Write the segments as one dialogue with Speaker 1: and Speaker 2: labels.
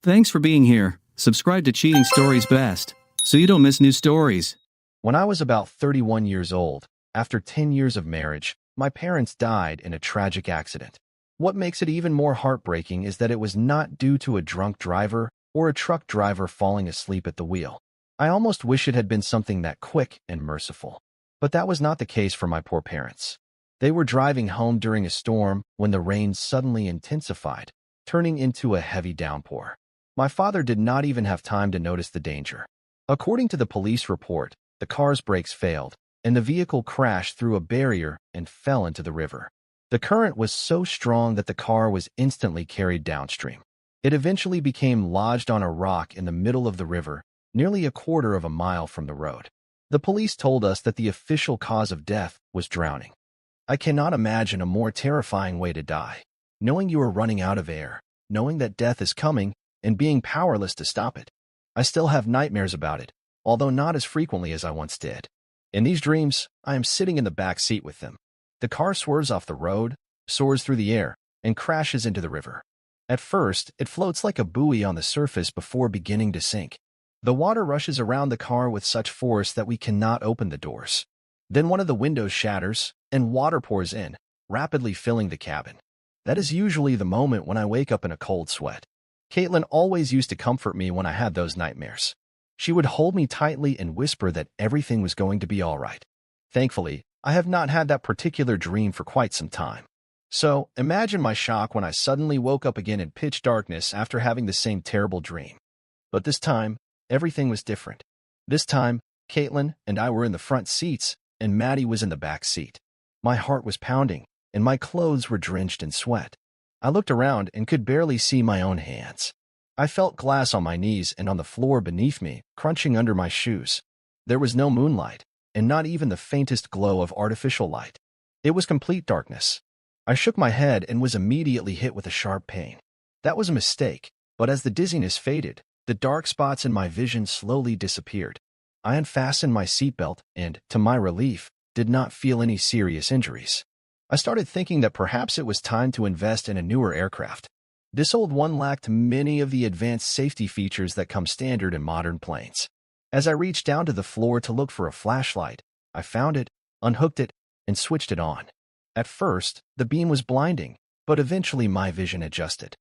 Speaker 1: Thanks for being here. Subscribe to Cheating Stories Best, so you don't miss new stories.
Speaker 2: When I was about 31 years old, after 10 years of marriage, my parents died in a tragic accident. What makes it even more heartbreaking is that it was not due to a drunk driver or a truck driver falling asleep at the wheel. I almost wish it had been something that quick and merciful. But that was not the case for my poor parents. They were driving home during a storm when the rain suddenly intensified, turning into a heavy downpour. My father did not even have time to notice the danger. According to the police report, the car's brakes failed, and the vehicle crashed through a barrier and fell into the river. The current was so strong that the car was instantly carried downstream. It eventually became lodged on a rock in the middle of the river, nearly a quarter of a mile from the road. The police told us that the official cause of death was drowning. I cannot imagine a more terrifying way to die. Knowing you are running out of air, knowing that death is coming, and being powerless to stop it. I still have nightmares about it, although not as frequently as I once did. In these dreams, I am sitting in the back seat with them. The car swerves off the road, soars through the air, and crashes into the river. At first, it floats like a buoy on the surface before beginning to sink. The water rushes around the car with such force that we cannot open the doors. Then one of the windows shatters, and water pours in, rapidly filling the cabin. That is usually the moment when I wake up in a cold sweat. Caitlin always used to comfort me when I had those nightmares. She would hold me tightly and whisper that everything was going to be all right. Thankfully, I have not had that particular dream for quite some time. So, imagine my shock when I suddenly woke up again in pitch darkness after having the same terrible dream. But this time, everything was different. This time, Caitlin and I were in the front seats, and Maddie was in the back seat. My heart was pounding, and my clothes were drenched in sweat. I looked around and could barely see my own hands. I felt glass on my knees and on the floor beneath me, crunching under my shoes. There was no moonlight, and not even the faintest glow of artificial light. It was complete darkness. I shook my head and was immediately hit with a sharp pain. That was a mistake, but as the dizziness faded, the dark spots in my vision slowly disappeared. I unfastened my seatbelt and, to my relief, did not feel any serious injuries. I started thinking that perhaps it was time to invest in a newer aircraft. This old one lacked many of the advanced safety features that come standard in modern planes. As I reached down to the floor to look for a flashlight, I found it, unhooked it, and switched it on. At first, the beam was blinding, but eventually my vision adjusted.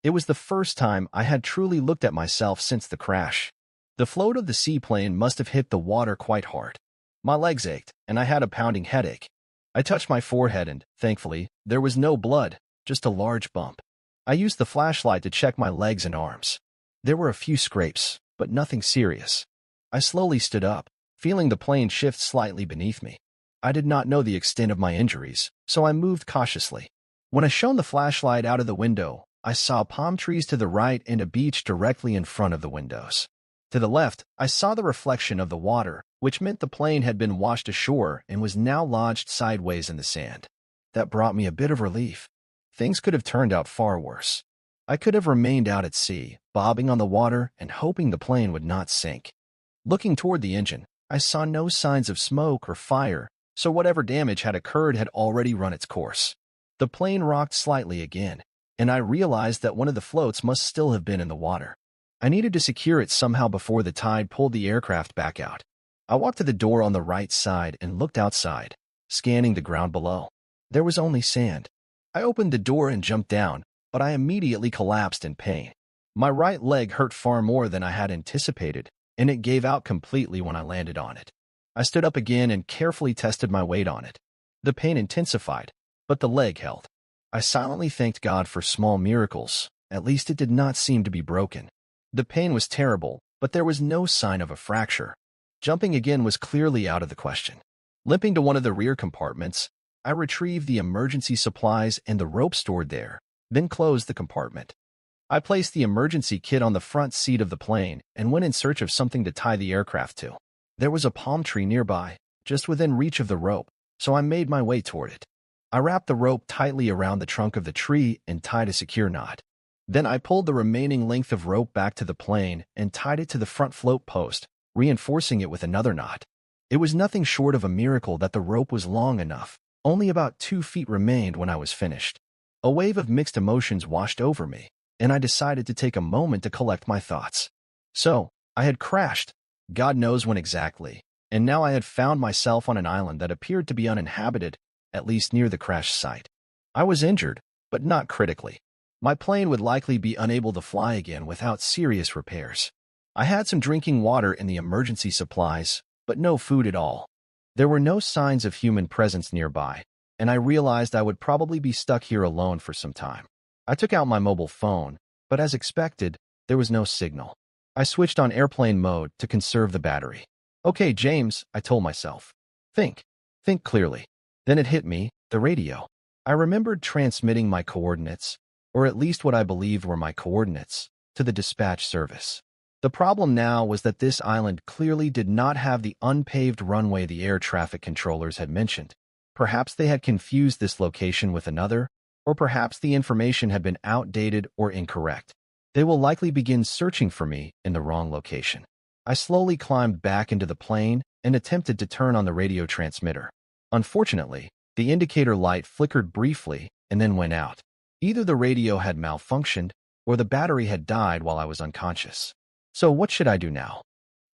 Speaker 2: It was the first time I had truly looked at myself since the crash. The float of the seaplane must have hit the water quite hard. My legs ached, and I had a pounding headache. I touched my forehead and, thankfully, there was no blood, just a large bump. I used the flashlight to check my legs and arms. There were a few scrapes, but nothing serious. I slowly stood up, feeling the plane shift slightly beneath me. I did not know the extent of my injuries, so I moved cautiously. When I shone the flashlight out of the window, I saw palm trees to the right and a beach directly in front of the windows. To the left, I saw the reflection of the water, which meant the plane had been washed ashore and was now lodged sideways in the sand. That brought me a bit of relief. Things could have turned out far worse. I could have remained out at sea, bobbing on the water and hoping the plane would not sink. Looking toward the engine, I saw no signs of smoke or fire, so whatever damage had occurred had already run its course. The plane rocked slightly again, and I realized that one of the floats must still have been in the water. I needed to secure it somehow before the tide pulled the aircraft back out. I walked to the door on the right side and looked outside, scanning the ground below. There was only sand. I opened the door and jumped down, but I immediately collapsed in pain. My right leg hurt far more than I had anticipated, and it gave out completely when I landed on it. I stood up again and carefully tested my weight on it. The pain intensified, but the leg held. I silently thanked God for small miracles. At least it did not seem to be broken. The pain was terrible, but there was no sign of a fracture. Jumping again was clearly out of the question. Limping to one of the rear compartments, I retrieved the emergency supplies and the rope stored there, then closed the compartment. I placed the emergency kit on the front seat of the plane and went in search of something to tie the aircraft to. There was a palm tree nearby, just within reach of the rope, so I made my way toward it. I wrapped the rope tightly around the trunk of the tree and tied a secure knot. Then I pulled the remaining length of rope back to the plane and tied it to the front float post, reinforcing it with another knot. It was nothing short of a miracle that the rope was long enough. Only about 2 feet remained when I was finished. A wave of mixed emotions washed over me. and I decided to take a moment to collect my thoughts. So, I had crashed, God knows when exactly, and now I had found myself on an island that appeared to be uninhabited, at least near the crash site. I was injured, but not critically. My plane would likely be unable to fly again without serious repairs. I had some drinking water in the emergency supplies, but no food at all. There were no signs of human presence nearby, and I realized I would probably be stuck here alone for some time. I took out my mobile phone, but as expected, there was no signal. I switched on airplane mode to conserve the battery. Okay, James, I told myself. Think clearly. Then it hit me, the radio. I remembered transmitting my coordinates, or at least what I believed were my coordinates, to the dispatch service. The problem now was that this island clearly did not have the unpaved runway the air traffic controllers had mentioned. Perhaps they had confused this location with another, or perhaps the information had been outdated or incorrect. They will likely begin searching for me in the wrong location. I slowly climbed back into the plane and attempted to turn on the radio transmitter. Unfortunately, the indicator light flickered briefly and then went out. Either the radio had malfunctioned or the battery had died while I was unconscious. So what should I do now?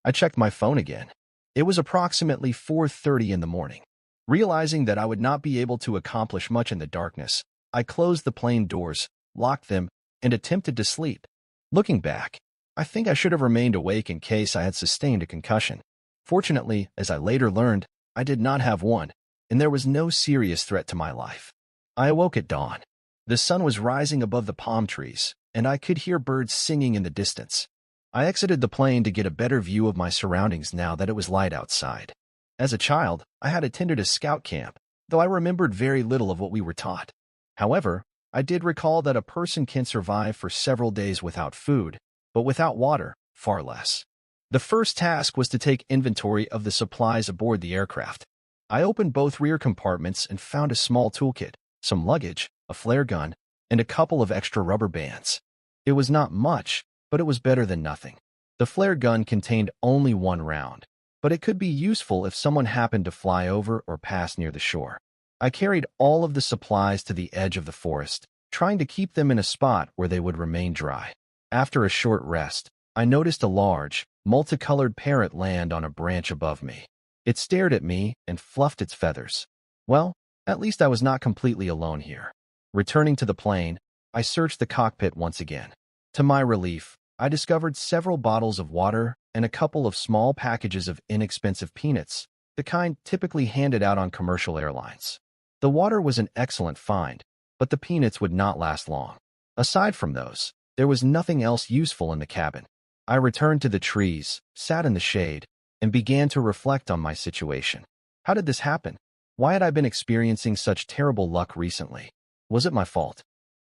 Speaker 2: I checked my phone again. It was approximately 4:30 in the morning. Realizing that I would not be able to accomplish much in the darkness, I closed the plane doors, locked them, and attempted to sleep. Looking back, I think I should have remained awake in case I had sustained a concussion. Fortunately, as I later learned, I did not have one, and there was no serious threat to my life. I awoke at dawn. The sun was rising above the palm trees, and I could hear birds singing in the distance. I exited the plane to get a better view of my surroundings now that it was light outside. As a child, I had attended a scout camp, though I remembered very little of what we were taught. However, I did recall that a person can survive for several days without food, but without water, far less. The first task was to take inventory of the supplies aboard the aircraft. I opened both rear compartments and found a small toolkit, some luggage, a flare gun, and a couple of extra rubber bands. It was not much, but it was better than nothing. The flare gun contained only one round, but it could be useful if someone happened to fly over or pass near the shore. I carried all of the supplies to the edge of the forest, trying to keep them in a spot where they would remain dry. After a short rest, I noticed a large, multicolored parrot land on a branch above me. It stared at me and fluffed its feathers. Well, at least I was not completely alone here. Returning to the plane, I searched the cockpit once again. To my relief, I discovered several bottles of water and a couple of small packages of inexpensive peanuts, the kind typically handed out on commercial airlines. The water was an excellent find, but the peanuts would not last long. Aside from those, there was nothing else useful in the cabin. I returned to the trees, sat in the shade, and began to reflect on my situation. How did this happen? Why had I been experiencing such terrible luck recently? Was it my fault?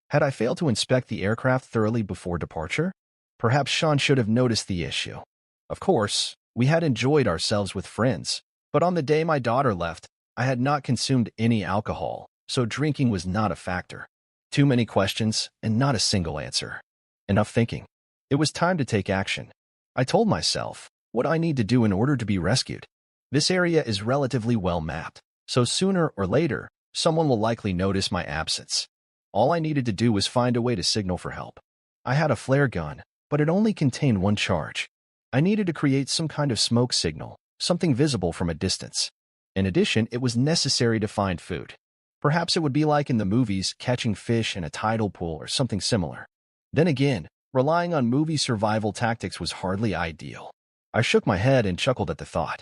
Speaker 2: Had I failed to inspect the aircraft thoroughly before departure? Perhaps Sean should have noticed the issue. Of course, we had enjoyed ourselves with friends, but on the day my daughter left, I had not consumed any alcohol, so drinking was not a factor. Too many questions and not a single answer. Enough thinking. It was time to take action. I told myself what I need to do in order to be rescued. This area is relatively well mapped, so sooner or later, someone will likely notice my absence. All I needed to do was find a way to signal for help. I had a flare gun, but it only contained one charge. I needed to create some kind of smoke signal, something visible from a distance. In addition, it was necessary to find food. Perhaps it would be like in the movies, catching fish in a tidal pool or something similar. Then again, relying on movie survival tactics was hardly ideal. I shook my head and chuckled at the thought.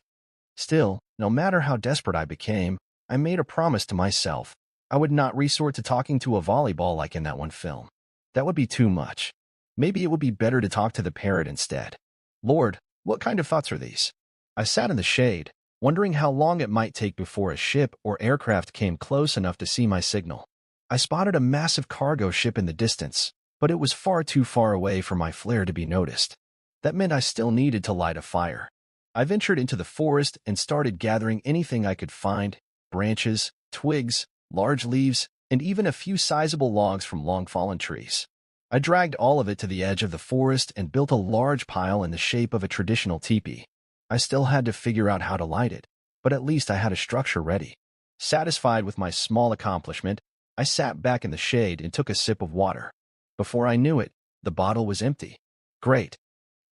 Speaker 2: Still, no matter how desperate I became, I made a promise to myself. I would not resort to talking to a volleyball like in that one film. That would be too much. Maybe it would be better to talk to the parrot instead. Lord, what kind of thoughts are these? I sat in the shade, wondering how long it might take before a ship or aircraft came close enough to see my signal. I spotted a massive cargo ship in the distance, but it was far too far away for my flare to be noticed. That meant I still needed to light a fire. I ventured into the forest and started gathering anything I could find: branches, twigs, large leaves, and even a few sizable logs from long-fallen trees. I dragged all of it to the edge of the forest and built a large pile in the shape of a traditional teepee. I still had to figure out how to light it, but at least I had a structure ready. Satisfied with my small accomplishment, I sat back in the shade and took a sip of water. Before I knew it, The bottle was empty. Great.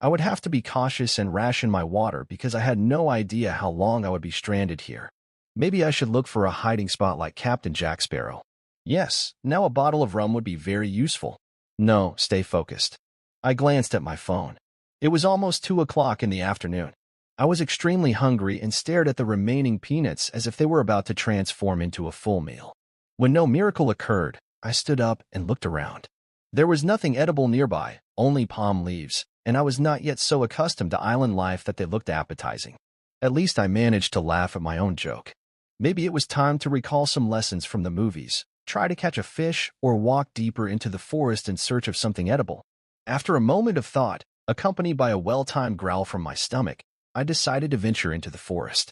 Speaker 2: I would have to be cautious and ration my water because I had no idea how long I would be stranded here. Maybe I should look for a hiding spot like Captain Jack Sparrow. Yes, now a bottle of rum would be very useful. No, stay focused. I glanced at my phone. It was almost 2 o'clock in the afternoon. I was extremely hungry and stared at the remaining peanuts as if they were about to transform into a full meal. When no miracle occurred, I stood up and looked around. There was nothing edible nearby, only palm leaves, and I was not yet so accustomed to island life that they looked appetizing. At least I managed to laugh at my own joke. Maybe it was time to recall some lessons from the movies, try to catch a fish, or walk deeper into the forest in search of something edible. After a moment of thought, accompanied by a well-timed growl from my stomach, I decided to venture into the forest.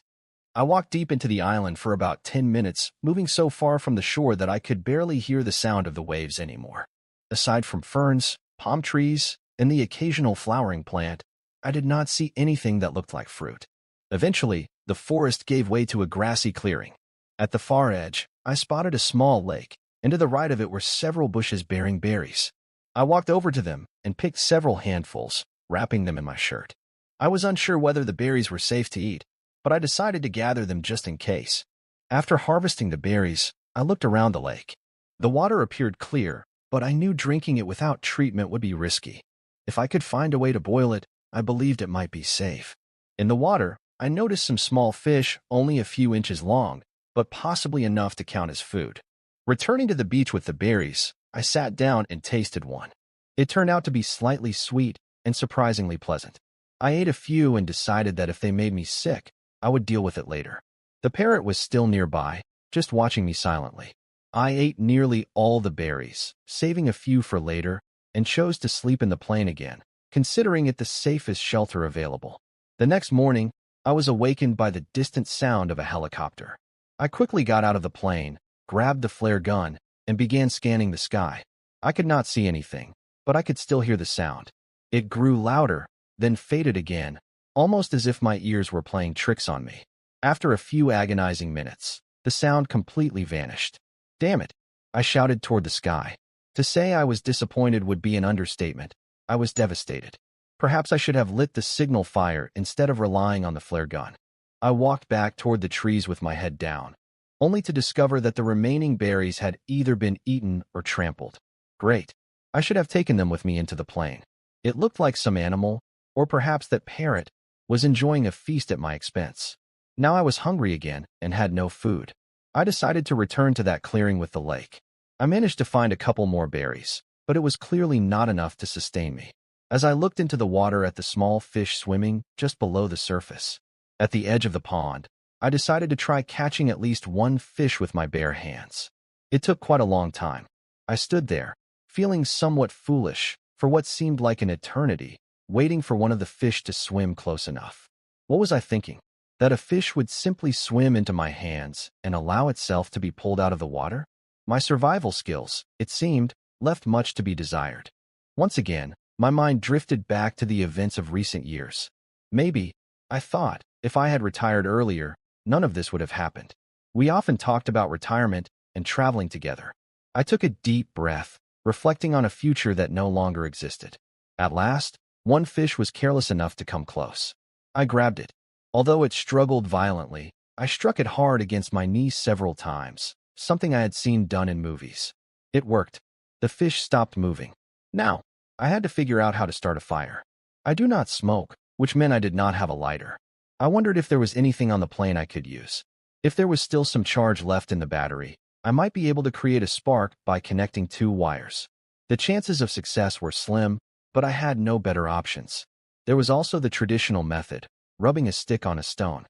Speaker 2: I walked deep into the island for about 10 minutes, moving so far from the shore that I could barely hear the sound of the waves anymore. Aside from ferns, palm trees, and the occasional flowering plant, I did not see anything that looked like fruit. Eventually, the forest gave way to a grassy clearing. At the far edge, I spotted a small lake, and to the right of it were several bushes bearing berries. I walked over to them and picked several handfuls, wrapping them in my shirt. I was unsure whether the berries were safe to eat, but I decided to gather them just in case. After harvesting the berries, I looked around the lake. The water appeared clear, but I knew drinking it without treatment would be risky. If I could find a way to boil it, I believed it might be safe. In the water, I noticed some small fish only a few inches long, but possibly enough to count as food. Returning to the beach with the berries, I sat down and tasted one. It turned out to be slightly sweet and surprisingly pleasant. I ate a few and decided that if they made me sick, I would deal with it later. The parrot was still nearby, just watching me silently. I ate nearly all the berries, saving a few for later, and chose to sleep in the plane again, considering it the safest shelter available. The next morning, I was awakened by the distant sound of a helicopter. I quickly got out of the plane, grabbed the flare gun, and began scanning the sky. I could not see anything, but I could still hear the sound. It grew louder, then faded again, almost as if my ears were playing tricks on me. After a few agonizing minutes, the sound completely vanished. Damn it! I shouted toward the sky. To say I was disappointed would be an understatement. I was devastated. Perhaps I should have lit the signal fire instead of relying on the flare gun. I walked back toward the trees with my head down, only to discover that the remaining berries had either been eaten or trampled. Great. I should have taken them with me into the plane. It looked like some animal, or perhaps that parrot, was enjoying a feast at my expense. Now I was hungry again and had no food. I decided to return to that clearing with the lake. I managed to find a couple more berries, but it was clearly not enough to sustain me. As I looked into the water at the small fish swimming just below the surface, at the edge of the pond, I decided to try catching at least one fish with my bare hands. It took quite a long time. I stood there, feeling somewhat foolish, for what seemed like an eternity, waiting for one of the fish to swim close enough. What was I thinking? That a fish would simply swim into my hands and allow itself to be pulled out of the water? My survival skills, it seemed, left much to be desired. Once again, my mind drifted back to the events of recent years. Maybe, I thought, if I had retired earlier, none of this would have happened. We often talked about retirement and traveling together. I took a deep breath, reflecting on a future that no longer existed. At last, one fish was careless enough to come close. I grabbed it. Although it struggled violently, I struck it hard against my knee several times, something I had seen done in movies. It worked. The fish stopped moving. Now, I had to figure out how to start a fire. I do not smoke, which meant I did not have a lighter. I wondered if there was anything on the plane I could use. If there was still some charge left in the battery, I might be able to create a spark by connecting 2 wires. The chances of success were slim, but I had no better options. There was also the traditional method, rubbing a stick on a stone.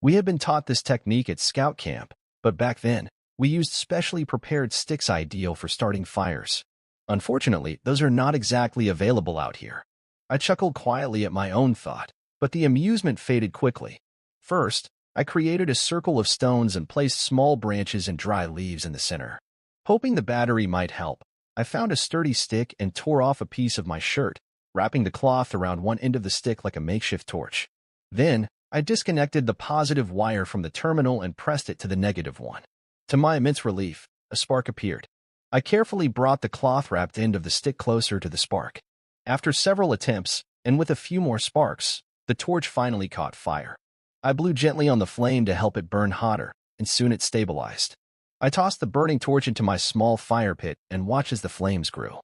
Speaker 2: We had been taught this technique at scout camp, but back then, we used specially prepared sticks ideal for starting fires. Unfortunately, those are not exactly available out here. I chuckled quietly at my own thought, but the amusement faded quickly. First, I created a circle of stones and placed small branches and dry leaves in the center. Hoping the battery might help, I found a sturdy stick and tore off a piece of my shirt, wrapping the cloth around one end of the stick like a makeshift torch. Then, I disconnected the positive wire from the terminal and pressed it to the negative one. To my immense relief, a spark appeared. I carefully brought the cloth-wrapped end of the stick closer to the spark. After several attempts, and with a few more sparks, the torch finally caught fire. I blew gently on the flame to help it burn hotter, and soon it stabilized. I tossed the burning torch into my small fire pit and watched as the flames grew.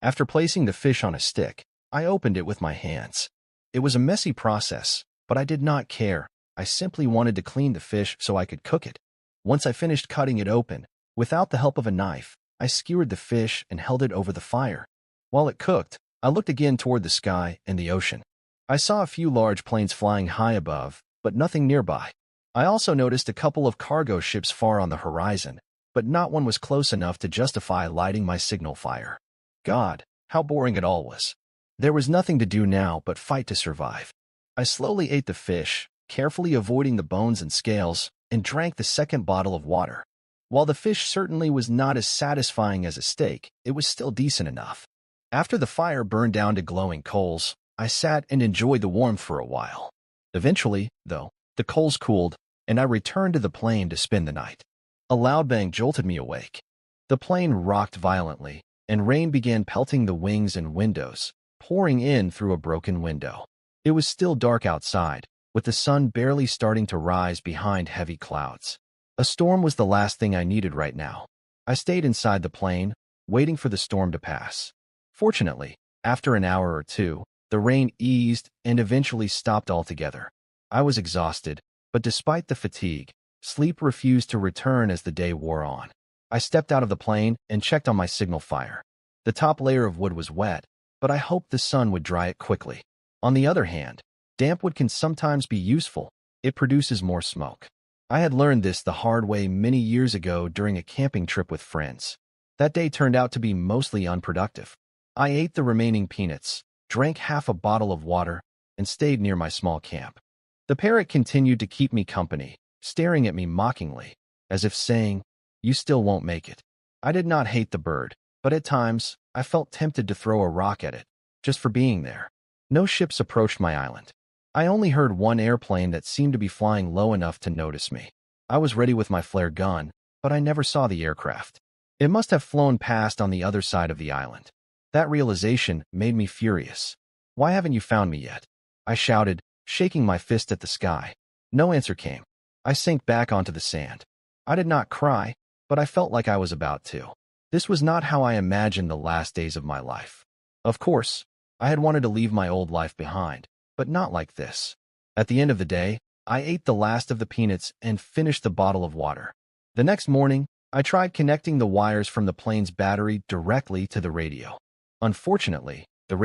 Speaker 2: After placing the fish on a stick, I opened it with my hands. It was a messy process, but I did not care. I simply wanted to clean the fish so I could cook it. Once I finished cutting it open, without the help of a knife, I skewered the fish and held it over the fire. While it cooked, I looked again toward the sky and the ocean. I saw a few large planes flying high above, but nothing nearby. I also noticed a couple of cargo ships far on the horizon, but not one was close enough to justify lighting my signal fire. God, how boring it all was. There was nothing to do now but fight to survive. I slowly ate the fish, carefully avoiding the bones and scales, and drank the second bottle of water. While the fish certainly was not as satisfying as a steak, it was still decent enough. After the fire burned down to glowing coals, I sat and enjoyed the warmth for a while. Eventually, though, the coals cooled, and I returned to the plane to spend the night. A loud bang jolted me awake. The plane rocked violently, and rain began pelting the wings and windows, pouring in through a broken window. It was still dark outside, with the sun barely starting to rise behind heavy clouds. A storm was the last thing I needed right now. I stayed inside the plane, waiting for the storm to pass. Fortunately, after an hour or two, the rain eased and eventually stopped altogether. I was exhausted, but despite the fatigue, sleep refused to return as the day wore on. I stepped out of the plane and checked on my signal fire. The top layer of wood was wet, but I hoped the sun would dry it quickly. On the other hand, damp wood can sometimes be useful. It produces more smoke. I had learned this the hard way many years ago during a camping trip with friends. That day turned out to be mostly unproductive. I ate the remaining peanuts, drank half a bottle of water, and stayed near my small camp. The parrot continued to keep me company, staring at me mockingly, as if saying, "You still won't make it." I did not hate the bird, but at times, I felt tempted to throw a rock at it, just for being there. No ships approached my island. I only heard one airplane that seemed to be flying low enough to notice me. I was ready with my flare gun, but I never saw the aircraft. It must have flown past on the other side of the island. That realization made me furious. "Why haven't you found me yet?" I shouted, shaking my fist at the sky. No answer came. I sank back onto the sand. I did not cry, but I felt like I was about to. This was not how I imagined the last days of my life. Of course, I had wanted to leave my old life behind, but not like this. At the end of the day, I ate the last of the peanuts and finished the bottle of water. The next morning, I tried connecting the wires from the plane's battery directly to the radio. Unfortunately, the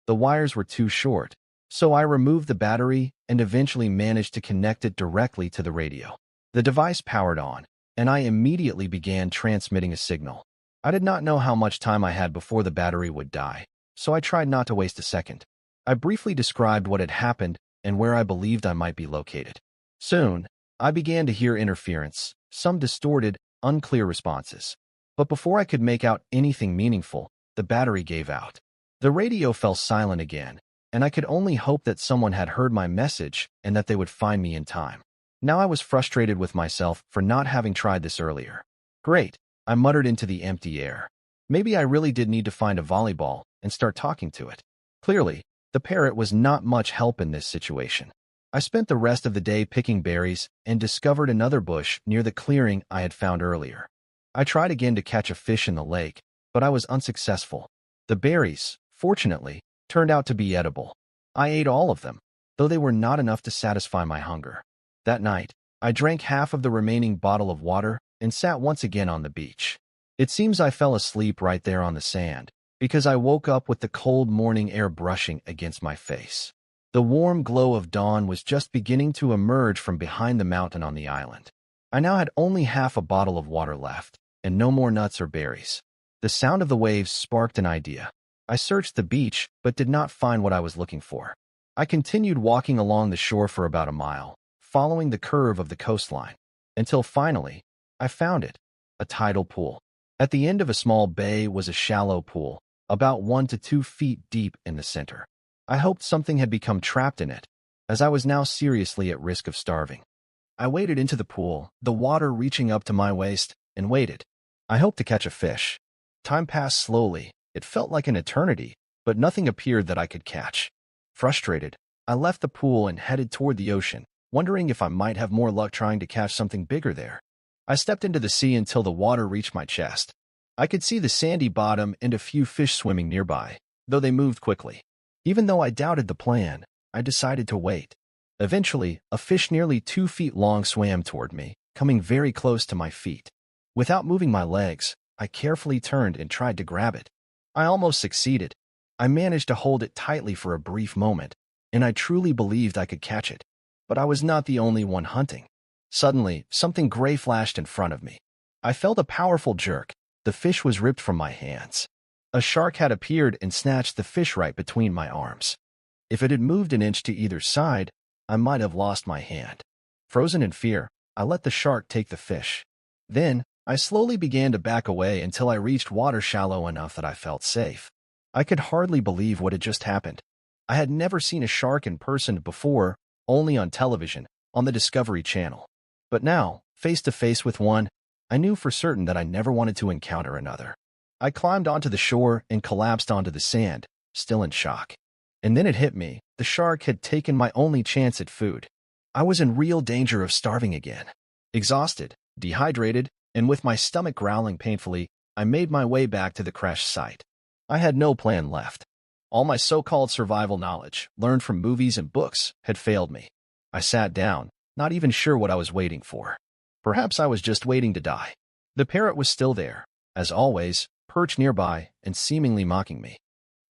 Speaker 2: wires were too short, so I removed the battery and eventually managed to connect it directly to the radio. The device powered on, and I immediately began transmitting a signal. I did not know how much time I had before the battery would die, so I tried not to waste a second. I briefly described what had happened and where I believed I might be located. Soon, I began to hear interference, some distorted, unclear responses. But before I could make out anything meaningful, the battery gave out. The radio fell silent again, and I could only hope that someone had heard my message and that they would find me in time. Now I was frustrated with myself for not having tried this earlier. Great, I muttered into the empty air. Maybe I really did need to find a volleyball and start talking to it. Clearly, the parrot was not much help in this situation. I spent the rest of the day picking berries and discovered another bush near the clearing I had found earlier. I tried again to catch a fish in the lake, but I was unsuccessful. The berries, fortunately, turned out to be edible. I ate all of them, though they were not enough to satisfy my hunger. That night, I drank half of the remaining bottle of water and sat once again on the beach. It seems I fell asleep right there on the sand, because I woke up with the cold morning air brushing against my face. The warm glow of dawn was just beginning to emerge from behind the mountain on the island. I now had only half a bottle of water left, and no more nuts or berries. The sound of the waves sparked an idea. I searched the beach, but did not find what I was looking for. I continued walking along the shore for about a mile, following the curve of the coastline, until finally, I found it, a tidal pool. At the end of a small bay was a shallow pool, about 1 to 2 feet deep in the center. I hoped something had become trapped in it, as I was now seriously at risk of starving. I waded into the pool, the water reaching up to my waist, and waited. I hoped to catch a fish. Time passed slowly. It felt like an eternity, but nothing appeared that I could catch. Frustrated, I left the pool and headed toward the ocean, wondering if I might have more luck trying to catch something bigger there. I stepped into the sea until the water reached my chest. I could see the sandy bottom and a few fish swimming nearby, though they moved quickly. Even though I doubted the plan, I decided to wait. Eventually, a fish nearly 2 feet long swam toward me, coming very close to my feet. Without moving my legs, I carefully turned and tried to grab it. I almost succeeded. I managed to hold it tightly for a brief moment, and I truly believed I could catch it. But I was not the only one hunting. Suddenly, something gray flashed in front of me. I felt a powerful jerk. The fish was ripped from my hands. A shark had appeared and snatched the fish right between my arms. If it had moved an inch to either side, I might have lost my hand. Frozen in fear, I let the shark take the fish. Then, I slowly began to back away until I reached water shallow enough that I felt safe. I could hardly believe what had just happened. I had never seen a shark in person before, only on television, on the Discovery Channel. But now, face to face with one, I knew for certain that I never wanted to encounter another. I climbed onto the shore and collapsed onto the sand, still in shock. And then it hit me. The shark had taken my only chance at food. I was in real danger of starving again. Exhausted, dehydrated, and with my stomach growling painfully, I made my way back to the crash site. I had no plan left. All my so-called survival knowledge, learned from movies and books, had failed me. I sat down, not even sure what I was waiting for. Perhaps I was just waiting to die. The parrot was still there, as always, perched nearby and seemingly mocking me.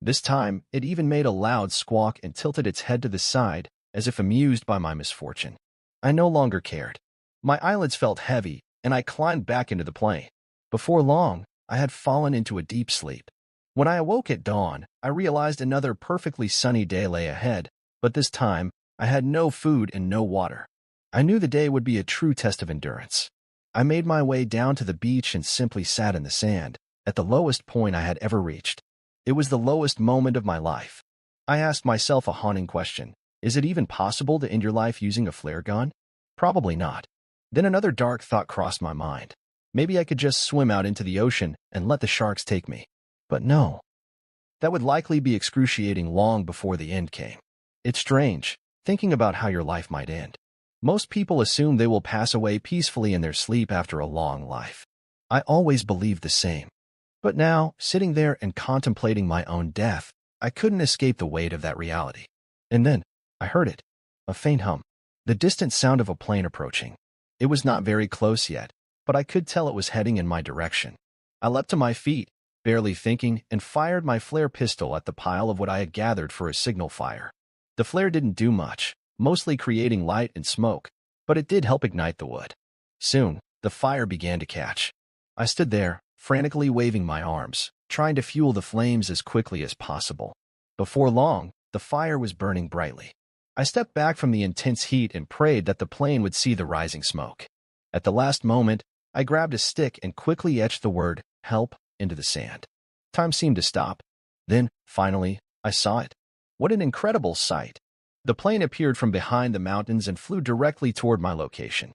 Speaker 2: This time, it even made a loud squawk and tilted its head to the side, as if amused by my misfortune. I no longer cared. My eyelids felt heavy, and I climbed back into the plane. Before long, I had fallen into a deep sleep. When I awoke at dawn, I realized another perfectly sunny day lay ahead, but this time, I had no food and no water. I knew the day would be a true test of endurance. I made my way down to the beach and simply sat in the sand, at the lowest point I had ever reached. It was the lowest moment of my life. I asked myself a haunting question. Is it even possible to end your life using a flare gun? Probably not. Then another dark thought crossed my mind. Maybe I could just swim out into the ocean and let the sharks take me. But no. That would likely be excruciating long before the end came. It's strange, thinking about how your life might end. Most people assume they will pass away peacefully in their sleep after a long life. I always believed the same. But now, sitting there and contemplating my own death, I couldn't escape the weight of that reality. And then, I heard it. A faint hum. The distant sound of a plane approaching. It was not very close yet, but I could tell it was heading in my direction. I leapt to my feet, barely thinking, and fired my flare pistol at the pile of what I had gathered for a signal fire. The flare didn't do much, mostly creating light and smoke, but it did help ignite the wood. Soon, the fire began to catch. I stood there, frantically waving my arms, trying to fuel the flames as quickly as possible. Before long, the fire was burning brightly. I stepped back from the intense heat and prayed that the plane would see the rising smoke. At the last moment, I grabbed a stick and quickly etched the word, "help," into the sand. Time seemed to stop. Then, finally, I saw it. What an incredible sight. The plane appeared from behind the mountains and flew directly toward my location.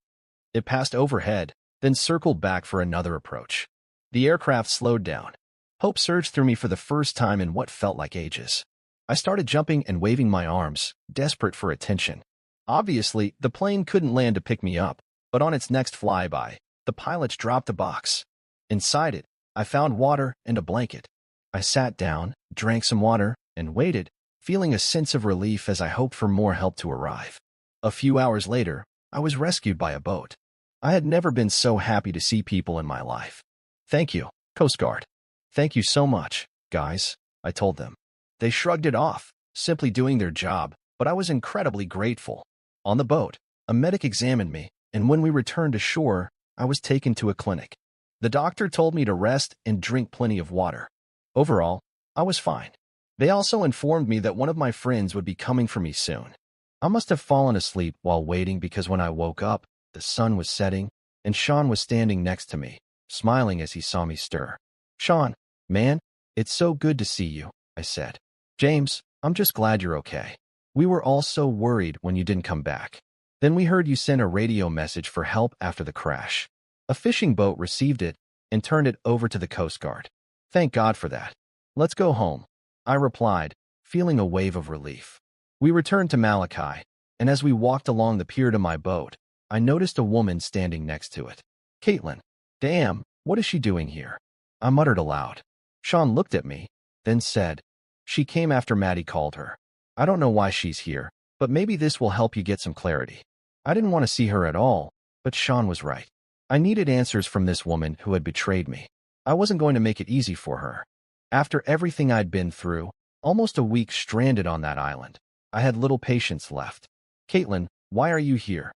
Speaker 2: It passed overhead, then circled back for another approach. The aircraft slowed down. Hope surged through me for the first time in what felt like ages. I started jumping and waving my arms, desperate for attention. Obviously, the plane couldn't land to pick me up, but on its next flyby, the pilots dropped a box. Inside it, I found water and a blanket. I sat down, drank some water, and waited, feeling a sense of relief as I hoped for more help to arrive. A few hours later, I was rescued by a boat. I had never been so happy to see people in my life. "Thank you, Coast Guard. Thank you so much, guys," I told them. They shrugged it off, simply doing their job, but I was incredibly grateful. On the boat, a medic examined me, and when we returned to shore, I was taken to a clinic. The doctor told me to rest and drink plenty of water. Overall, I was fine. They also informed me that one of my friends would be coming for me soon. I must have fallen asleep while waiting because when I woke up, the sun was setting, and Sean was standing next to me, smiling as he saw me stir. "Sean, man, it's so good to see you," I said. "James, I'm just glad you're okay. We were all so worried when you didn't come back. Then we heard you sent a radio message for help after the crash. A fishing boat received it and turned it over to the Coast Guard. Thank God for that. Let's go home. I replied, feeling a wave of relief. We returned to Malachi, and as we walked along the pier to my boat, I noticed a woman standing next to it. Caitlin. Damn, what is she doing here? I muttered aloud. Sean looked at me, then said, she came after Maddie called her. I don't know why she's here, but maybe this will help you get some clarity. I didn't want to see her at all, but Sean was right. I needed answers from this woman who had betrayed me. I wasn't going to make it easy for her. After everything I'd been through, almost a week stranded on that island, I had little patience left. Caitlin, why are you here?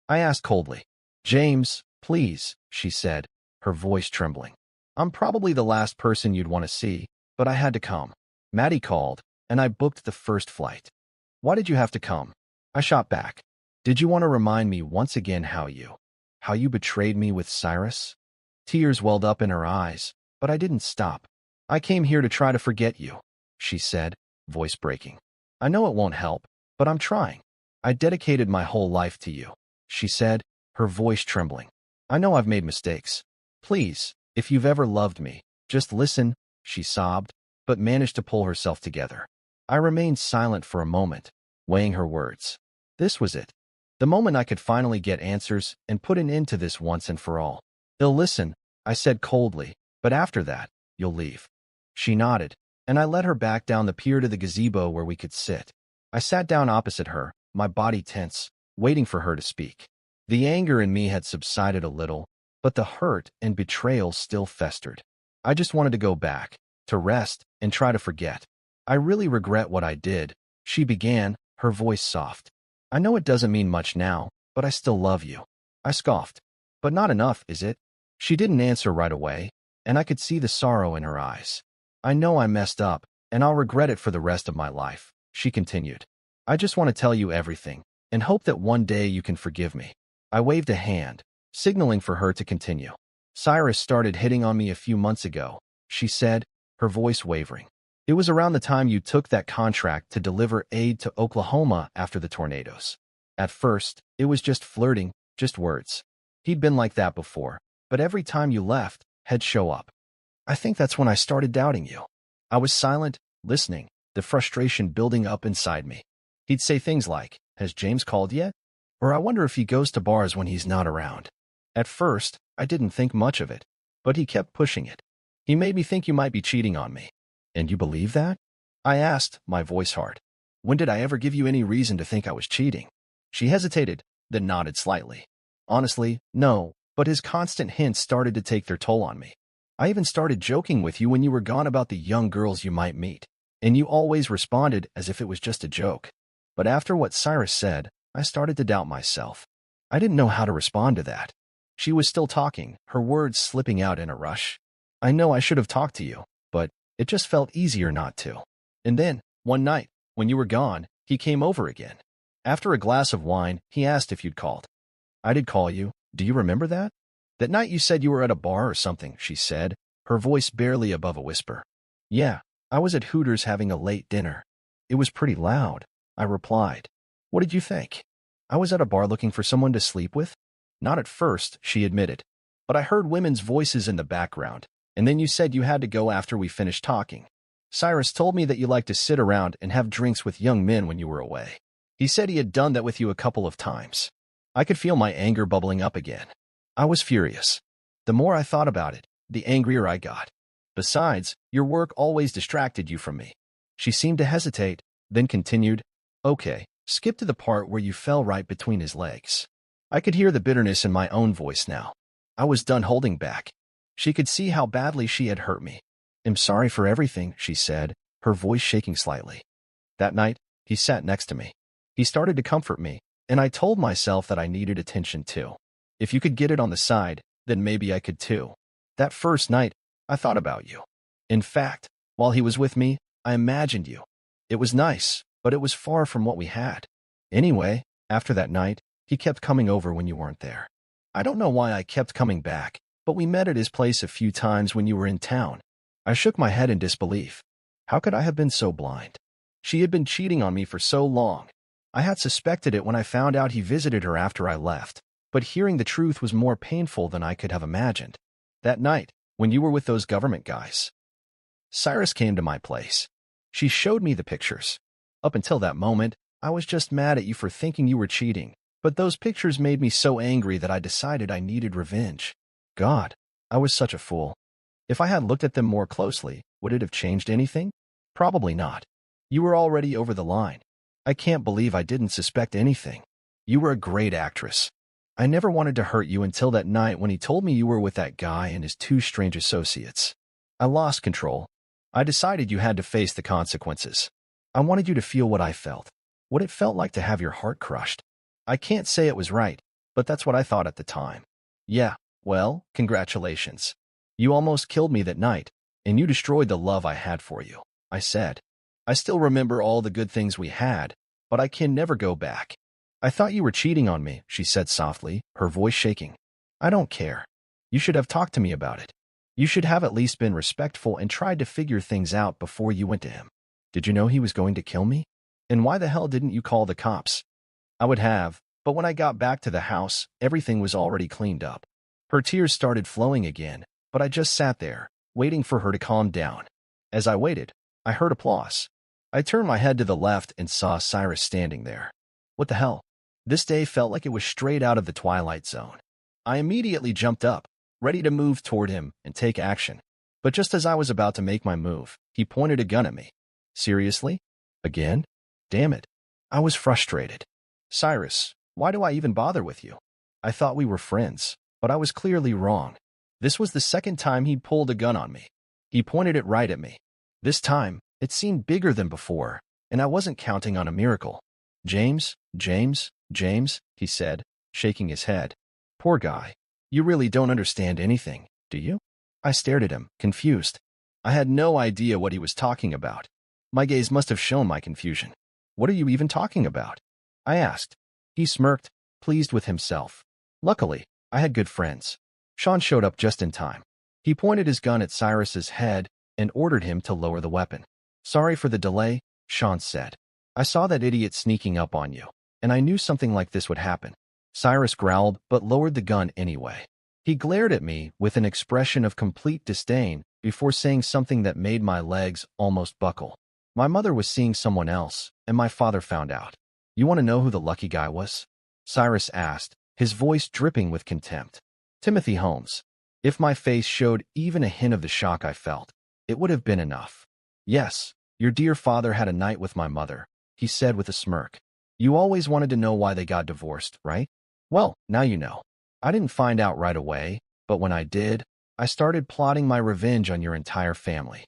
Speaker 2: I asked coldly. James, please, she said, her voice trembling. I'm probably the last person you'd want to see, but I had to come. Maddie called, and I booked the first flight. Why did you have to come? I shot back. Did you want to remind me once again how you betrayed me with Cyrus? Tears welled up in her eyes, but I didn't stop. I came here to try to forget you, she said, voice breaking. I know it won't help, but I'm trying. I dedicated my whole life to you, she said, her voice trembling. I know I've made mistakes. Please, if you've ever loved me, just listen, she sobbed, but managed to pull herself together. I remained silent for a moment, weighing her words. This was it. The moment I could finally get answers and put an end to this once and for all. They'll listen, I said coldly, but after that, you'll leave. She nodded, and I led her back down the pier to the gazebo where we could sit. I sat down opposite her, my body tense, waiting for her to speak. The anger in me had subsided a little, but the hurt and betrayal still festered. I just wanted to go back, to rest, and try to forget. I really regret what I did, she began, her voice soft. I know it doesn't mean much now, but I still love you. I scoffed. But not enough, is it? She didn't answer right away, and I could see the sorrow in her eyes. I know I messed up, and I'll regret it for the rest of my life, she continued. I just want to tell you everything, and hope that one day you can forgive me. I waved a hand, signaling for her to continue. Cyrus started hitting on me a few months ago, she said, her voice wavering. It was around the time you took that contract to deliver aid to Oklahoma after the tornadoes. At first, it was just flirting, just words. He'd been like that before, but every time you left, he'd show up. I think that's when I started doubting you. I was silent, listening, the frustration building up inside me. He'd say things like, has James called yet? Or I wonder if he goes to bars when he's not around. At first, I didn't think much of it, but he kept pushing it. He made me think you might be cheating on me. And you believe that? I asked, my voice hard. When did I ever give you any reason to think I was cheating? She hesitated, then nodded slightly. Honestly, no, but his constant hints started to take their toll on me. I even started joking with you when you were gone about the young girls you might meet, and you always responded as if it was just a joke. But after what Cyrus said, I started to doubt myself. I didn't know how to respond to that. She was still talking, her words slipping out in a rush. I know I should have talked to you, but it just felt easier not to. And then, one night, when you were gone, he came over again. After a glass of wine, he asked if you'd called. I did call you. Do you remember that? That night you said you were at a bar or something, she said, her voice barely above a whisper. Yeah, I was at Hooters having a late dinner. It was pretty loud, I replied. What did you think? I was at a bar looking for someone to sleep with? Not at first, she admitted. But I heard women's voices in the background, and then you said you had to go after we finished talking. Cyrus told me that you liked to sit around and have drinks with young men when you were away. He said he had done that with you a couple of times. I could feel my anger bubbling up again. I was furious. The more I thought about it, the angrier I got. Besides, your work always distracted you from me. She seemed to hesitate, then continued, Okay, skip to the part where you fell right between his legs. I could hear the bitterness in my own voice now. I was done holding back. She could see how badly she had hurt me. I'm sorry for everything, she said, her voice shaking slightly. That night, he sat next to me. He started to comfort me, and I told myself that I needed attention too. If you could get it on the side, then maybe I could too. That first night, I thought about you. In fact, while he was with me, I imagined you. It was nice, but it was far from what we had. Anyway, after that night, he kept coming over when you weren't there. I don't know why I kept coming back, but we met at his place a few times when you were in town. I shook my head in disbelief. How could I have been so blind? She had been cheating on me for so long. I had suspected it when I found out he visited her after I left, but hearing the truth was more painful than I could have imagined. That night, when you were with those government guys, Cyrus came to my place. She showed me the pictures. Up until that moment, I was just mad at you for thinking you were cheating, but those pictures made me so angry that I decided I needed revenge. God, I was such a fool. If I had looked at them more closely, would it have changed anything? Probably not. You were already over the line. I can't believe I didn't suspect anything. You were a great actress. I never wanted to hurt you until that night when he told me you were with that guy and his two strange associates. I lost control. I decided you had to face the consequences. I wanted you to feel what I felt, what it felt like to have your heart crushed. I can't say it was right, but that's what I thought at the time. Yeah, well, congratulations. You almost killed me that night, and you destroyed the love I had for you, I said. I still remember all the good things we had, but I can never go back. I thought you were cheating on me, she said softly, her voice shaking. I don't care. You should have talked to me about it. You should have at least been respectful and tried to figure things out before you went to him. Did you know he was going to kill me? And why the hell didn't you call the cops? I would have, but when I got back to the house, everything was already cleaned up. Her tears started flowing again, but I just sat there, waiting for her to calm down. As I waited, I heard applause. I turned my head to the left and saw Cyrus standing there. What the hell? This day felt like it was straight out of the Twilight Zone. I immediately jumped up, ready to move toward him and take action. But just as I was about to make my move, he pointed a gun at me. Seriously? Again? Damn it. I was frustrated. Cyrus, why do I even bother with you? I thought we were friends, but I was clearly wrong. This was the second time he'd pulled a gun on me. He pointed it right at me. This time, it seemed bigger than before, and I wasn't counting on a miracle. James, he said, shaking his head. Poor guy. You really don't understand anything, do you? I stared at him, confused. I had no idea what he was talking about. My gaze must have shown my confusion. What are you even talking about? I asked. He smirked, pleased with himself. Luckily, I had good friends. Sean showed up just in time. He pointed his gun at Cyrus's head and ordered him to lower the weapon. Sorry for the delay, Sean said. I saw that idiot sneaking up on you, and I knew something like this would happen. Cyrus growled but lowered the gun anyway. He glared at me with an expression of complete disdain before saying something that made my legs almost buckle. My mother was seeing someone else, and my father found out. You want to know who the lucky guy was? Cyrus asked, his voice dripping with contempt. Timothy Holmes. If my face showed even a hint of the shock I felt, it would have been enough. Yes, your dear father had a night with my mother, he said with a smirk. You always wanted to know why they got divorced, right? Well, now you know. I didn't find out right away, but when I did, I started plotting my revenge on your entire family.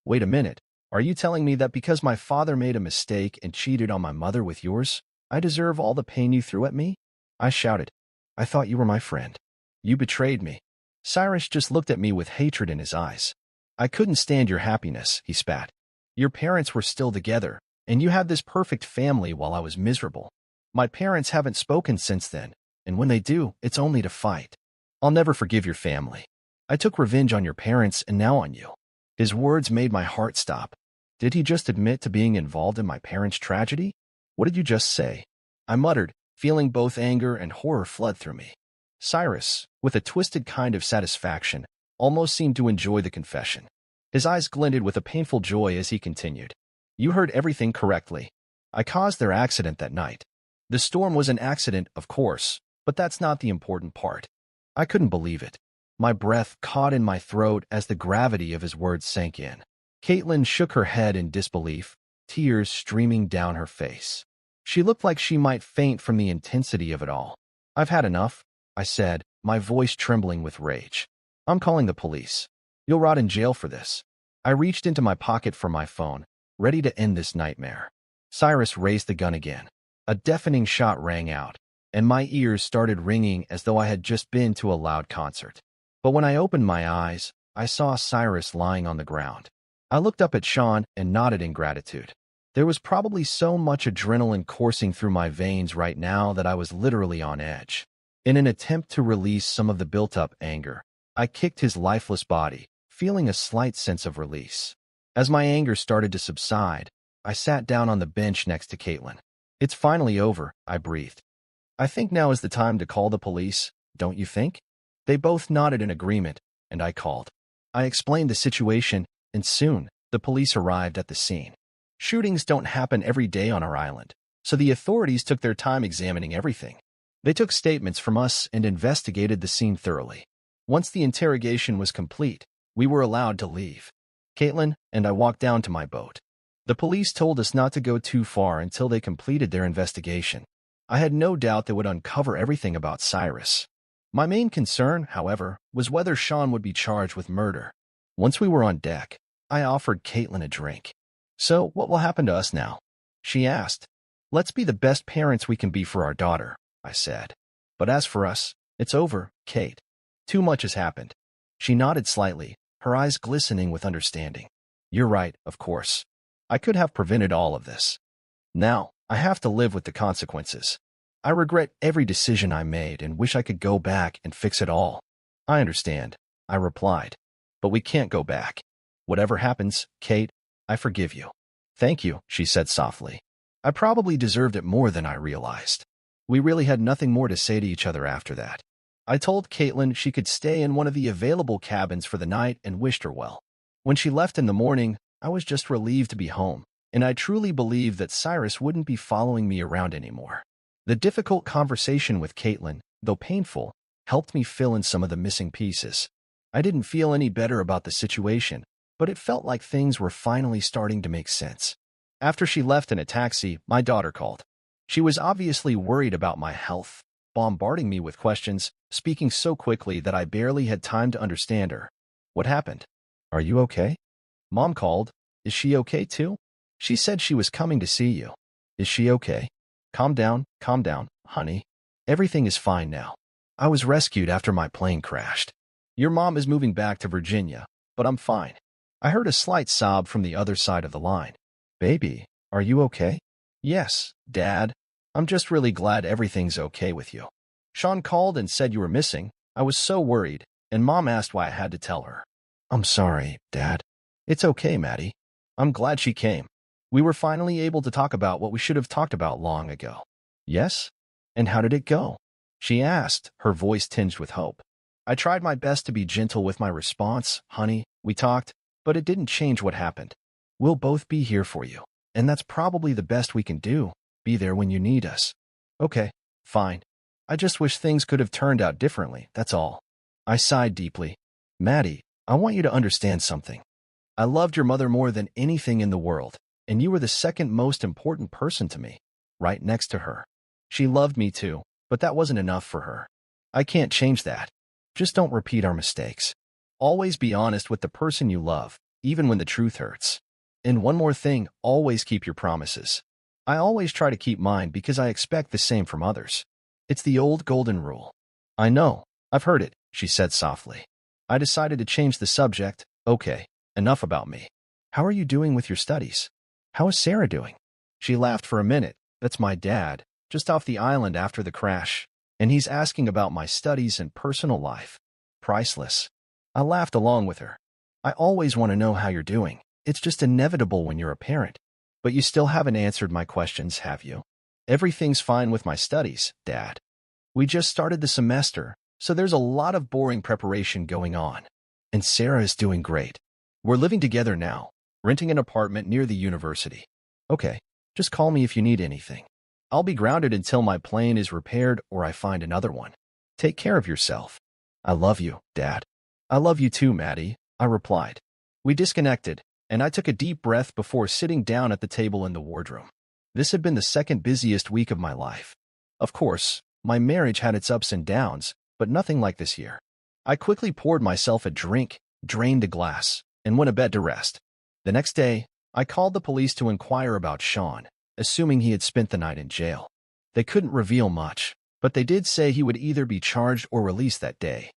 Speaker 2: Wait a minute, are you telling me that because my father made a mistake and cheated on my mother with yours, I deserve all the pain you threw at me? I shouted. I thought you were my friend. You betrayed me. Cyrus just looked at me with hatred in his eyes. I couldn't stand your happiness, he spat. Your parents were still together, and you had this perfect family while I was miserable. My parents haven't spoken since then, and when they do, it's only to fight. I'll never forgive your family. I took revenge on your parents and now on you. His words made my heart stop. Did he just admit to being involved in my parents' tragedy? What did you just say? I muttered, feeling both anger and horror flood through me. Cyrus, with a twisted kind of satisfaction, almost seemed to enjoy the confession. His eyes glinted with a painful joy as he continued. You heard everything correctly. I caused their accident that night. The storm was an accident, of course, but that's not the important part. I couldn't believe it. My breath caught in my throat as the gravity of his words sank in. Caitlin shook her head in disbelief, tears streaming down her face. She looked like she might faint from the intensity of it all. I've had enough, I said, my voice trembling with rage. I'm calling the police. You'll rot in jail for this. I reached into my pocket for my phone, ready to end this nightmare. Cyrus raised the gun again. A deafening shot rang out, and my ears started ringing as though I had just been to a loud concert. But when I opened my eyes, I saw Cyrus lying on the ground. I looked up at Sean and nodded in gratitude. There was probably so much adrenaline coursing through my veins right now that I was literally on edge. In an attempt to release some of the built-up anger, I kicked his lifeless body, feeling a slight sense of release. As my anger started to subside, I sat down on the bench next to Caitlin. It's finally over, I breathed. I think now is the time to call the police, don't you think? They both nodded in agreement, and I called. I explained the situation, and soon, the police arrived at the scene. Shootings don't happen every day on our island, so the authorities took their time examining everything. They took statements from us and investigated the scene thoroughly. Once the interrogation was complete, we were allowed to leave. Caitlin and I walked down to my boat. The police told us not to go too far until they completed their investigation. I had no doubt they would uncover everything about Cyrus. My main concern, however, was whether Sean would be charged with murder. Once we were on deck, I offered Caitlin a drink. "So, what will happen to us now?" she asked. "Let's be the best parents we can be for our daughter," I said. "But as for us, it's over, Kate. Too much has happened." She nodded slightly, her eyes glistening with understanding. "You're right, of course. I could have prevented all of this. Now, I have to live with the consequences. I regret every decision I made and wish I could go back and fix it all." "I understand," I replied. "But we can't go back. Whatever happens, Kate, I forgive you." "Thank you," she said softly. I probably deserved it more than I realized. We really had nothing more to say to each other after that. I told Caitlin she could stay in one of the available cabins for the night and wished her well. When she left in the morning, I was just relieved to be home, and I truly believed that Cyrus wouldn't be following me around anymore. The difficult conversation with Caitlin, though painful, helped me fill in some of the missing pieces. I didn't feel any better about the situation, but it felt like things were finally starting to make sense. After she left in a taxi, my daughter called. She was obviously worried about my health, bombarding me with questions, speaking so quickly that I barely had time to understand her. "What happened? Are you okay?" "Mom called. Is she okay too? She said she was coming to see you. Is she okay?" Calm down, honey. Everything is fine now. I was rescued after my plane crashed. Your mom is moving back to Virginia, but I'm fine." I heard a slight sob from the other side of the line. "Baby, are you okay?" "Yes, Dad. I'm just really glad everything's okay with you. Sean called and said you were missing. I was so worried, and Mom asked why I had to tell her." "I'm sorry, Dad." "It's okay, Maddie. I'm glad she came. We were finally able to talk about what we should have talked about long ago." "Yes? And how did it go?" she asked, her voice tinged with hope. I tried my best to be gentle with my response. "Honey, we talked, but it didn't change what happened. We'll both be here for you, and that's probably the best we can do, be there when you need us." "Okay, fine. I just wish things could have turned out differently, that's all." I sighed deeply. "Maddie, I want you to understand something. I loved your mother more than anything in the world, and you were the second most important person to me, right next to her. She loved me too, but that wasn't enough for her. I can't change that. Just don't repeat our mistakes. Always be honest with the person you love, even when the truth hurts. And one more thing, always keep your promises. I always try to keep mine because I expect the same from others. It's the old golden rule." "I know. I've heard it," she said softly. I decided to change the subject. "Okay, enough about me. How are you doing with your studies? How is Sarah doing?" She laughed for a minute. "That's my dad, just off the island after the crash, and he's asking about my studies and personal life. Priceless." I laughed along with her. "I always want to know how you're doing. It's just inevitable when you're a parent. But you still haven't answered my questions, have you?" "Everything's fine with my studies, Dad. We just started the semester, so there's a lot of boring preparation going on. And Sarah is doing great. We're living together now, renting an apartment near the university." "Okay, just call me if you need anything. I'll be grounded until my plane is repaired or I find another one. Take care of yourself." "I love you, Dad." "I love you too, Maddie," I replied. We disconnected, and I took a deep breath before sitting down at the table in the wardroom. This had been the second busiest week of my life. Of course, my marriage had its ups and downs, but nothing like this year. I quickly poured myself a drink, drained a glass, and went to bed to rest. The next day, I called the police to inquire about Sean, assuming he had spent the night in jail. They couldn't reveal much, but they did say he would either be charged or released that day.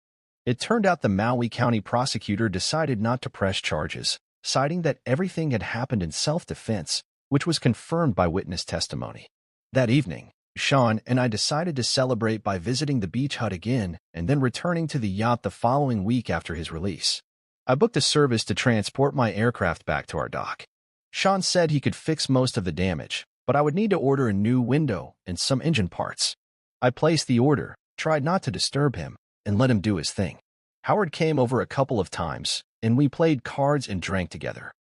Speaker 2: It turned out the Maui County prosecutor decided not to press charges, citing that everything had happened in self-defense, which was confirmed by witness testimony. That evening, Sean and I decided to celebrate by visiting the beach hut again and then returning to the yacht the following week after his release. I booked a service to transport my aircraft back to our dock. Sean said he could fix most of the damage, but I would need to order a new window and some engine parts. I placed the order, tried not to disturb him, and let him do his thing. Howard came over a couple of times, and we played cards and drank together.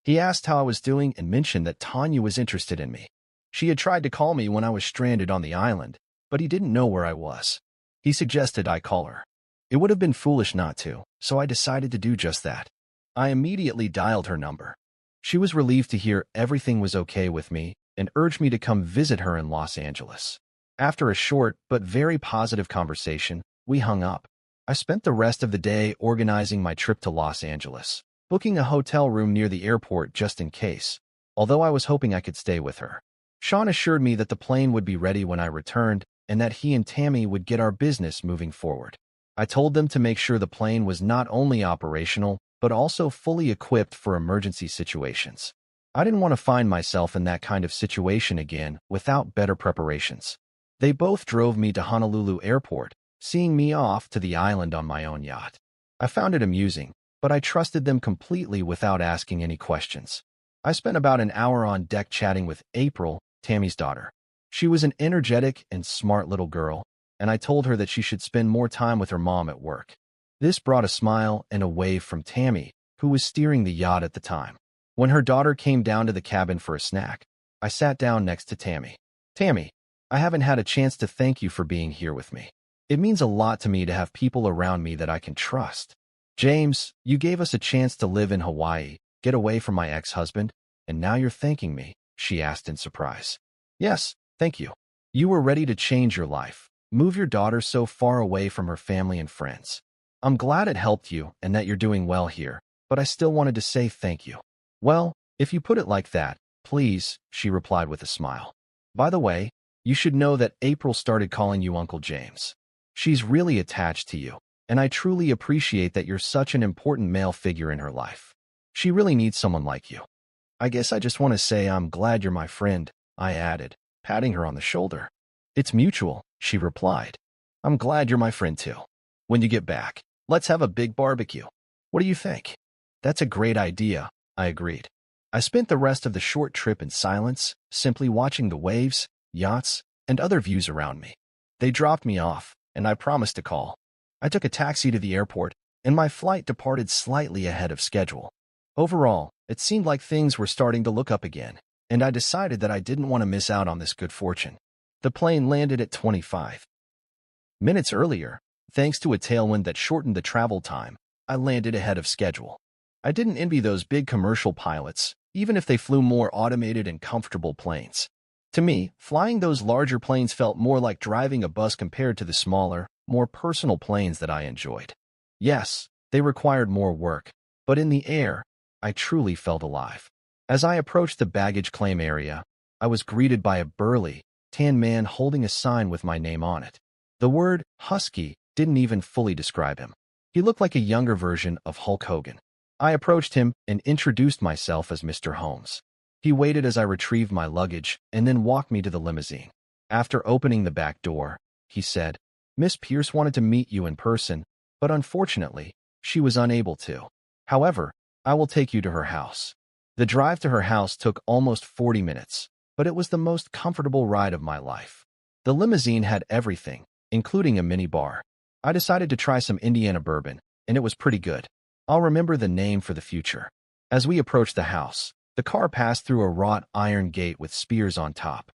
Speaker 2: He asked how I was doing and mentioned that Tanya was interested in me. She had tried to call me when I was stranded on the island, but he didn't know where I was. He suggested I call her. It would have been foolish not to, so I decided to do just that. I immediately dialed her number. She was relieved to hear everything was okay with me and urged me to come visit her in Los Angeles. After a short but very positive conversation, we hung up. I spent the rest of the day organizing my trip to Los Angeles, booking a hotel room near the airport just in case, although I was hoping I could stay with her. Sean assured me that the plane would be ready when I returned and that he and Tammy would get our business moving forward. I told them to make sure the plane was not only operational, but also fully equipped for emergency situations. I didn't want to find myself in that kind of situation again without better preparations. They both drove me to Honolulu Airport, seeing me off to the island on my own yacht. I found it amusing, but I trusted them completely without asking any questions. I spent about an hour on deck chatting with April, Tammy's daughter. She was an energetic and smart little girl, and I told her that she should spend more time with her mom at work. This brought a smile and a wave from Tammy, who was steering the yacht at the time. When her daughter came down to the cabin for a snack, I sat down next to Tammy. Tammy, I haven't had a chance to thank you for being here with me. It means a lot to me to have people around me that I can trust. James, you gave us a chance to live in Hawaii, get away from my ex-husband, and now you're thanking me, she asked in surprise. Yes, thank you. You were ready to change your life, move your daughter so far away from her family and friends. I'm glad it helped you and that you're doing well here, but I still wanted to say thank you. Well, if you put it like that, please, she replied with a smile. By the way, you should know that April started calling you Uncle James. She's really attached to you, and I truly appreciate that you're such an important male figure in her life. She really needs someone like you. I guess I just want to say I'm glad you're my friend, I added, patting her on the shoulder. It's mutual, she replied. I'm glad you're my friend too. When you get back, let's have a big barbecue. What do you think? That's a great idea, I agreed. I spent the rest of the short trip in silence, simply watching the waves, yachts, and other views around me. They dropped me off, and I promised to call. I took a taxi to the airport, and my flight departed slightly ahead of schedule. Overall, it seemed like things were starting to look up again, and I decided that I didn't want to miss out on this good fortune. The plane landed at 25 minutes earlier. Thanks to a tailwind that shortened the travel time, I landed ahead of schedule. I didn't envy those big commercial pilots, even if they flew more automated and comfortable planes. To me, flying those larger planes felt more like driving a bus compared to the smaller, more personal planes that I enjoyed. Yes, they required more work, but in the air, I truly felt alive. As I approached the baggage claim area, I was greeted by a burly, tan man holding a sign with my name on it. The word husky didn't even fully describe him. He looked like a younger version of Hulk Hogan. I approached him and introduced myself as Mr. Holmes. He waited as I retrieved my luggage and then walked me to the limousine. After opening the back door, he said, Miss Pierce wanted to meet you in person, but unfortunately, she was unable to. However, I will take you to her house. The drive to her house took almost 40 minutes, but it was the most comfortable ride of my life. The limousine had everything, including a mini bar. I decided to try some Indiana bourbon, and it was pretty good. I'll remember the name for the future. As we approached the house, the car passed through a wrought iron gate with spears on top.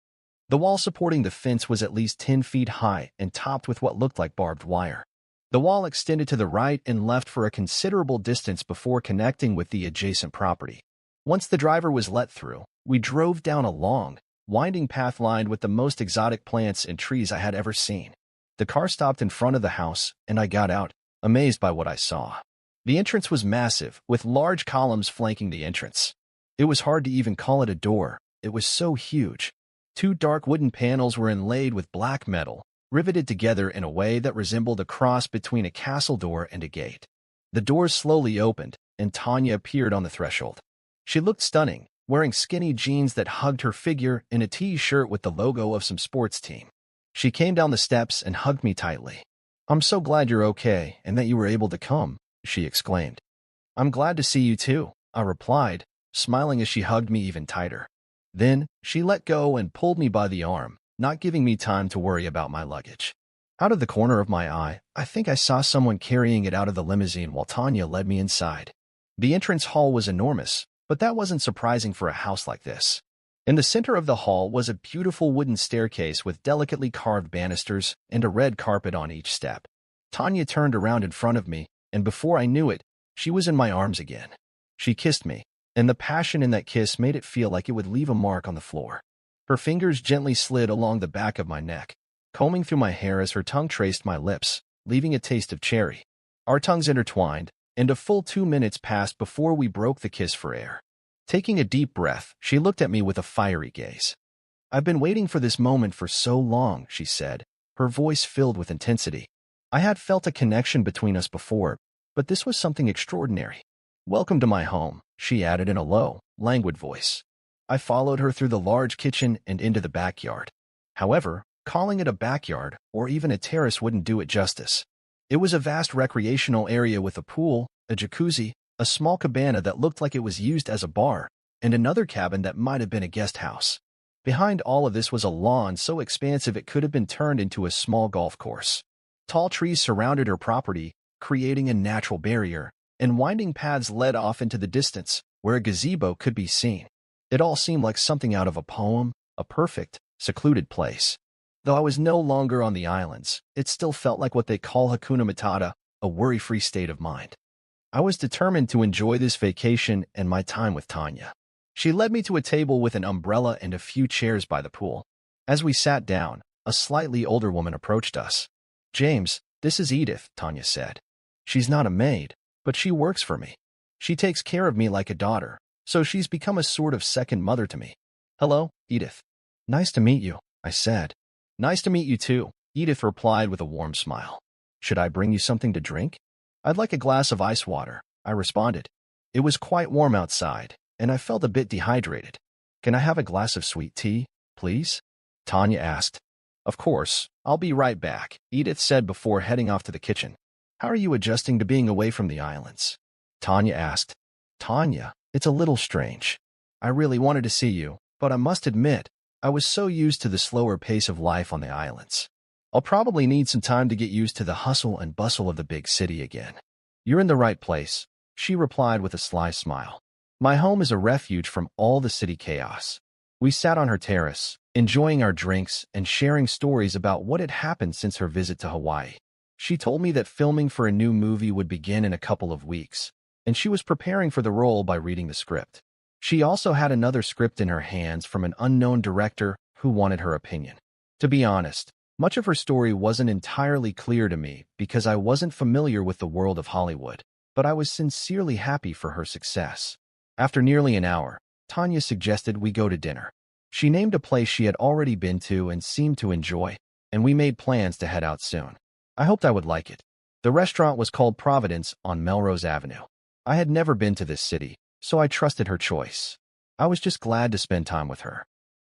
Speaker 2: The wall supporting the fence was at least 10 feet high and topped with what looked like barbed wire. The wall extended to the right and left for a considerable distance before connecting with the adjacent property. Once the driver was let through, we drove down a long, winding path lined with the most exotic plants and trees I had ever seen. The car stopped in front of the house, and I got out, amazed by what I saw. The entrance was massive, with large columns flanking the entrance. It was hard to even call it a door. It was so huge. 2 dark wooden panels were inlaid with black metal, riveted together in a way that resembled a cross between a castle door and a gate. The doors slowly opened, and Tanya appeared on the threshold. She looked stunning, wearing skinny jeans that hugged her figure and a T-shirt with the logo of some sports team. She came down the steps and hugged me tightly. I'm so glad you're okay and that you were able to come, she exclaimed. I'm glad to see you too, I replied, smiling as she hugged me even tighter. Then, she let go and pulled me by the arm, not giving me time to worry about my luggage. Out of the corner of my eye, I think I saw someone carrying it out of the limousine while Tanya led me inside. The entrance hall was enormous, But that wasn't surprising for a house like this. In the center of the hall was a beautiful wooden staircase with delicately carved banisters and a red carpet on each step. Tanya turned around in front of me, and before I knew it, she was in my arms again. She kissed me, and the passion in that kiss made it feel like it would leave a mark on the floor. Her fingers gently slid along the back of my neck, combing through my hair as her tongue traced my lips, leaving a taste of cherry. Our tongues intertwined, and a full 2 minutes passed before we broke the kiss for air. Taking a deep breath, she looked at me with a fiery gaze. "I've been waiting for this moment for so long," she said, her voice filled with intensity. I had felt a connection between us before, but this was something extraordinary. "Welcome to my home," she added in a low, languid voice. I followed her through the large kitchen and into the backyard. However, calling it a backyard or even a terrace wouldn't do it justice. It was a vast recreational area with a pool, a jacuzzi, a small cabana that looked like it was used as a bar, and another cabin that might have been a guest house. Behind all of this was a lawn so expansive it could have been turned into a small golf course. Tall trees surrounded her property, creating a natural barrier, and winding paths led off into the distance, where a gazebo could be seen. It all seemed like something out of a poem, a perfect, secluded place. Though I was no longer on the islands, it still felt like what they call Hakuna Matata, a worry-free state of mind. I was determined to enjoy this vacation and my time with Tanya. She led me to a table with an umbrella and a few chairs by the pool. As we sat down, a slightly older woman approached us. "James, this is Edith," Tanya said. "She's not a maid, but she works for me. She takes care of me like a daughter, so she's become a sort of second mother to me." "Hello, Edith." "Nice to meet you," I said. "Nice to meet you too," Edith replied with a warm smile. "Should I bring you something to drink?" "I'd like a glass of ice water," I responded. It was quite warm outside, and I felt a bit dehydrated. "Can I have a glass of sweet tea, please?" Tanya asked. "Of course, I'll be right back," Edith said before heading off to the kitchen. "How are you adjusting to being away from the islands?" Tanya asked. "Tanya, it's a little strange. I really wanted to see you, but I must admit, I was so used to the slower pace of life on the islands. I'll probably need some time to get used to the hustle and bustle of the big city again." "You're in the right place," she replied with a sly smile. "My home is a refuge from all the city chaos." We sat on her terrace, enjoying our drinks and sharing stories about what had happened since her visit to Hawaii. She told me that filming for a new movie would begin in a couple of weeks, and she was preparing for the role by reading the script. She also had another script in her hands from an unknown director who wanted her opinion. To be honest, much of her story wasn't entirely clear to me because I wasn't familiar with the world of Hollywood, but I was sincerely happy for her success. After nearly an hour, Tanya suggested we go to dinner. She named a place she had already been to and seemed to enjoy, and we made plans to head out soon. I hoped I would like it. The restaurant was called Providence on Melrose Avenue. I had never been to this city, so I trusted her choice. I was just glad to spend time with her.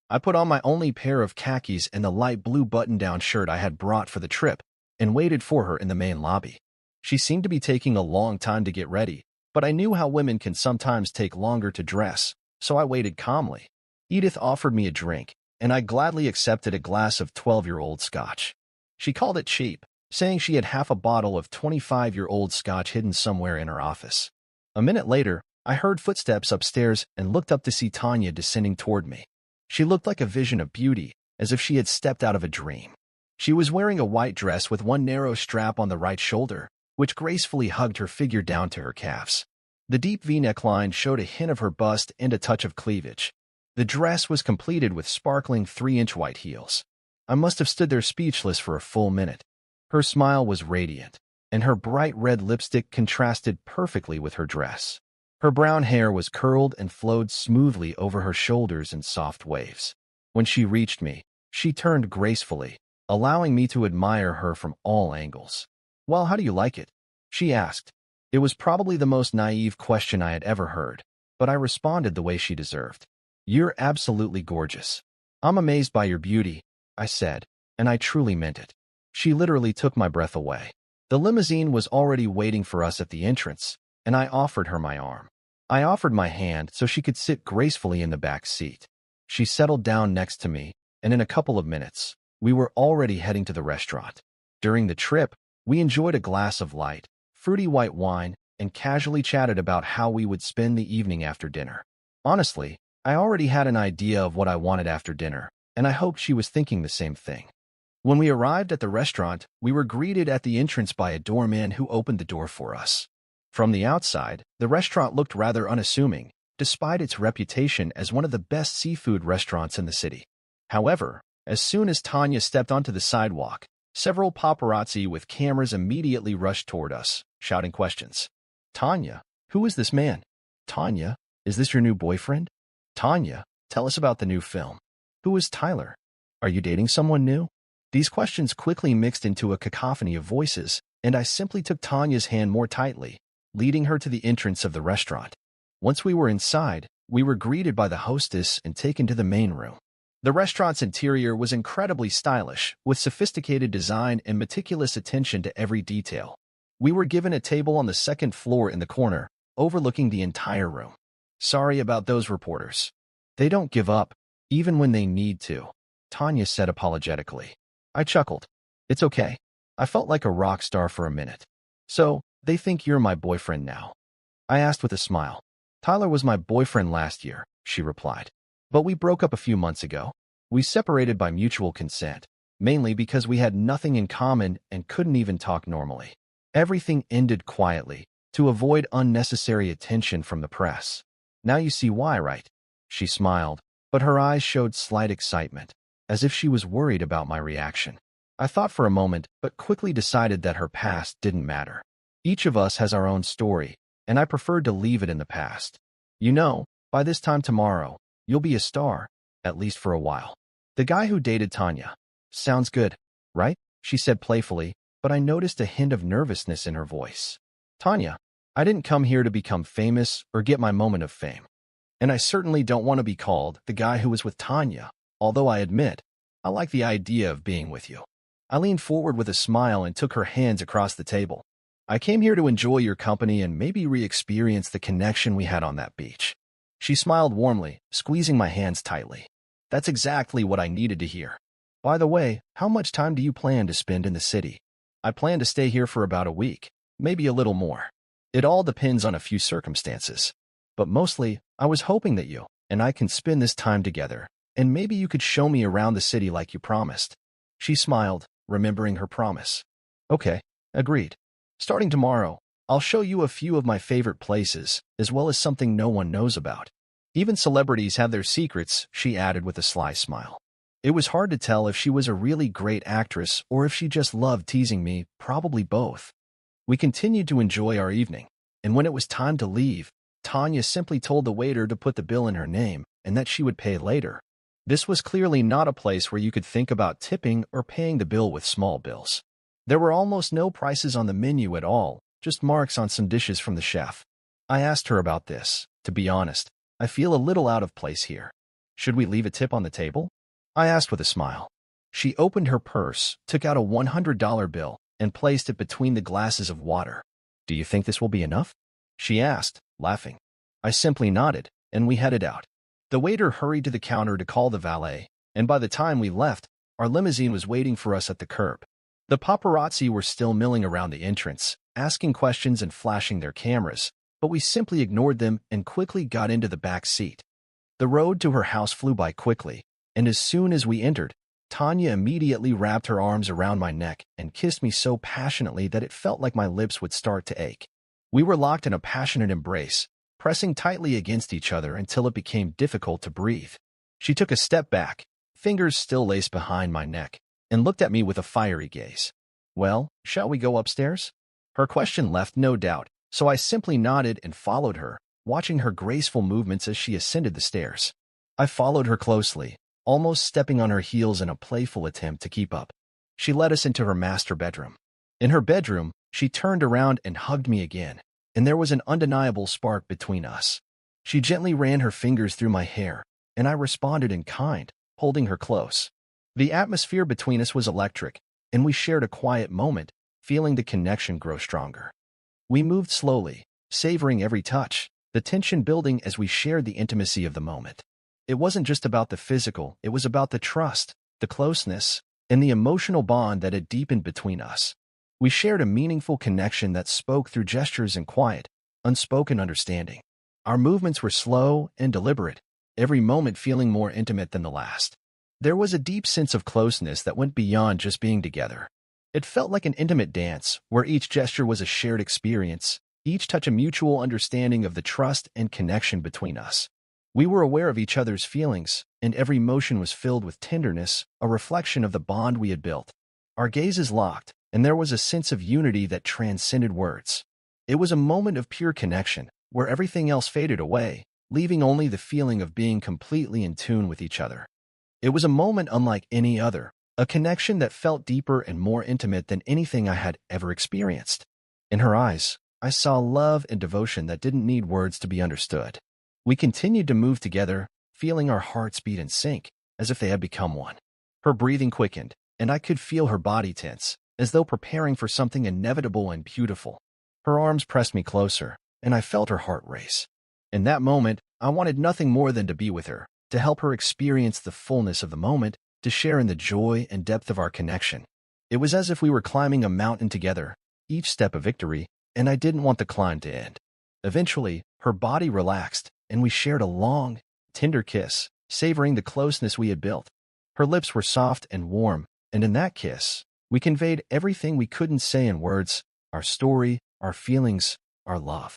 Speaker 2: I put on my only pair of khakis and the light blue button-down shirt I had brought for the trip and waited for her in the main lobby. She seemed to be taking a long time to get ready, but I knew how women can sometimes take longer to dress, so I waited calmly. Edith offered me a drink, and I gladly accepted a glass of 12-year-old scotch. She called it cheap, saying she had half a bottle of 25-year-old scotch hidden somewhere in her office. A minute later, I heard footsteps upstairs and looked up to see Tanya descending toward me. She looked like a vision of beauty, as if she had stepped out of a dream. She was wearing a white dress with one narrow strap on the right shoulder, which gracefully hugged her figure down to her calves. The deep V-neckline showed a hint of her bust and a touch of cleavage. The dress was completed with sparkling 3-inch white heels. I must have stood there speechless for a full minute. Her smile was radiant, and her bright red lipstick contrasted perfectly with her dress. Her brown hair was curled and flowed smoothly over her shoulders in soft waves. When she reached me, she turned gracefully, allowing me to admire her from all angles. "Well, how do you like it?" she asked. It was probably the most naive question I had ever heard, but I responded the way she deserved. "You're absolutely gorgeous." "I'm amazed by your beauty," I said, and I truly meant it. She literally took my breath away. The limousine was already waiting for us at the entrance, and I offered her my arm. I offered my hand so she could sit gracefully in the back seat. She settled down next to me, and in a couple of minutes, we were already heading to the restaurant. During the trip, we enjoyed a glass of light, fruity white wine, and casually chatted about how we would spend the evening after dinner. Honestly, I already had an idea of what I wanted after dinner, and I hoped she was thinking the same thing. When we arrived at the restaurant, we were greeted at the entrance by a doorman who opened the door for us. From the outside, the restaurant looked rather unassuming, despite its reputation as one of the best seafood restaurants in the city. However, as soon as Tanya stepped onto the sidewalk, several paparazzi with cameras immediately rushed toward us, shouting questions. Tanya, who is this man? Tanya, is this your new boyfriend? Tanya, tell us about the new film. Who is Tyler? Are you dating someone new? These questions quickly mixed into a cacophony of voices, and I simply took Tanya's hand more tightly, leading her to the entrance of the restaurant. Once we were inside, we were greeted by the hostess and taken to the main room. The restaurant's interior was incredibly stylish, with sophisticated design and meticulous attention to every detail. We were given a table on the second floor in the corner, overlooking the entire room. Sorry about those reporters. They don't give up, even when they need to, Tanya said apologetically. I chuckled. It's okay. I felt like a rock star for a minute. So, they think you're my boyfriend now? I asked with a smile. Tyler was my boyfriend last year, she replied. But we broke up a few months ago. We separated by mutual consent, mainly because we had nothing in common and couldn't even talk normally. Everything ended quietly, to avoid unnecessary attention from the press. Now you see why, right? She smiled, but her eyes showed slight excitement, as if she was worried about my reaction. I thought for a moment, but quickly decided that her past didn't matter. Each of us has our own story, and I preferred to leave it in the past. You know, by this time tomorrow, you'll be a star, at least for a while. The guy who dated Tanya. Sounds good, right? She said playfully, but I noticed a hint of nervousness in her voice. Tanya, I didn't come here to become famous or get my moment of fame. And I certainly don't want to be called the guy who was with Tanya, although I admit, I like the idea of being with you. I leaned forward with a smile and took her hands across the table. I came here to enjoy your company and maybe re-experience the connection we had on that beach. She smiled warmly, squeezing my hands tightly. That's exactly what I needed to hear. By the way, how much time do you plan to spend in the city? I plan to stay here for about a week, maybe a little more. It all depends on a few circumstances. But mostly, I was hoping that you and I can spend this time together, and maybe you could show me around the city like you promised. She smiled, remembering her promise. Okay, agreed. Starting tomorrow, I'll show you a few of my favorite places, as well as something no one knows about. Even celebrities have their secrets, she added with a sly smile. It was hard to tell if she was a really great actress or if she just loved teasing me, probably both. We continued to enjoy our evening, and when it was time to leave, Tanya simply told the waiter to put the bill in her name and that she would pay later. This was clearly not a place where you could think about tipping or paying the bill with small bills. There were almost no prices on the menu at all, just marks on some dishes from the chef. I asked her about this. To be honest, I feel a little out of place here. Should we leave a tip on the table? I asked with a smile. She opened her purse, took out a $100 bill, and placed it between the glasses of water. Do you think this will be enough? She asked, laughing. I simply nodded, and we headed out. The waiter hurried to the counter to call the valet, and by the time we left, our limousine was waiting for us at the curb. The paparazzi were still milling around the entrance, asking questions and flashing their cameras, but we simply ignored them and quickly got into the back seat. The road to her house flew by quickly, and as soon as we entered, Tanya immediately wrapped her arms around my neck and kissed me so passionately that it felt like my lips would start to ache. We were locked in a passionate embrace, pressing tightly against each other until it became difficult to breathe. She took a step back, fingers still laced behind my neck, and looked at me with a fiery gaze. Well, shall we go upstairs? Her question left no doubt, so I simply nodded and followed her, watching her graceful movements as she ascended the stairs. I followed her closely, almost stepping on her heels in a playful attempt to keep up. She led us into her master bedroom. In her bedroom, she turned around and hugged me again, and there was an undeniable spark between us. She gently ran her fingers through my hair, and I responded in kind, holding her close. The atmosphere between us was electric, and we shared a quiet moment, feeling the connection grow stronger. We moved slowly, savoring every touch, the tension building as we shared the intimacy of the moment. It wasn't just about the physical, it was about the trust, the closeness, and the emotional bond that had deepened between us. We shared a meaningful connection that spoke through gestures and quiet, unspoken understanding. Our movements were slow and deliberate, every moment feeling more intimate than the last. There was a deep sense of closeness that went beyond just being together. It felt like an intimate dance, where each gesture was a shared experience, each touch a mutual understanding of the trust and connection between us. We were aware of each other's feelings, and every motion was filled with tenderness, a reflection of the bond we had built. Our gazes locked, and there was a sense of unity that transcended words. It was a moment of pure connection, where everything else faded away, leaving only the feeling of being completely in tune with each other. It was a moment unlike any other, a connection that felt deeper and more intimate than anything I had ever experienced. In her eyes, I saw love and devotion that didn't need words to be understood. We continued to move together, feeling our hearts beat in sync, as if they had become one. Her breathing quickened, and I could feel her body tense, as though preparing for something inevitable and beautiful. Her arms pressed me closer, and I felt her heart race. In that moment, I wanted nothing more than to be with her, to help her experience the fullness of the moment, to share in the joy and depth of our connection. It was as if we were climbing a mountain together, each step a victory, and I didn't want the climb to end. Eventually, her body relaxed, and we shared a long, tender kiss, savoring the closeness we had built. Her lips were soft and warm, and in that kiss, we conveyed everything we couldn't say in words, our story, our feelings, our love.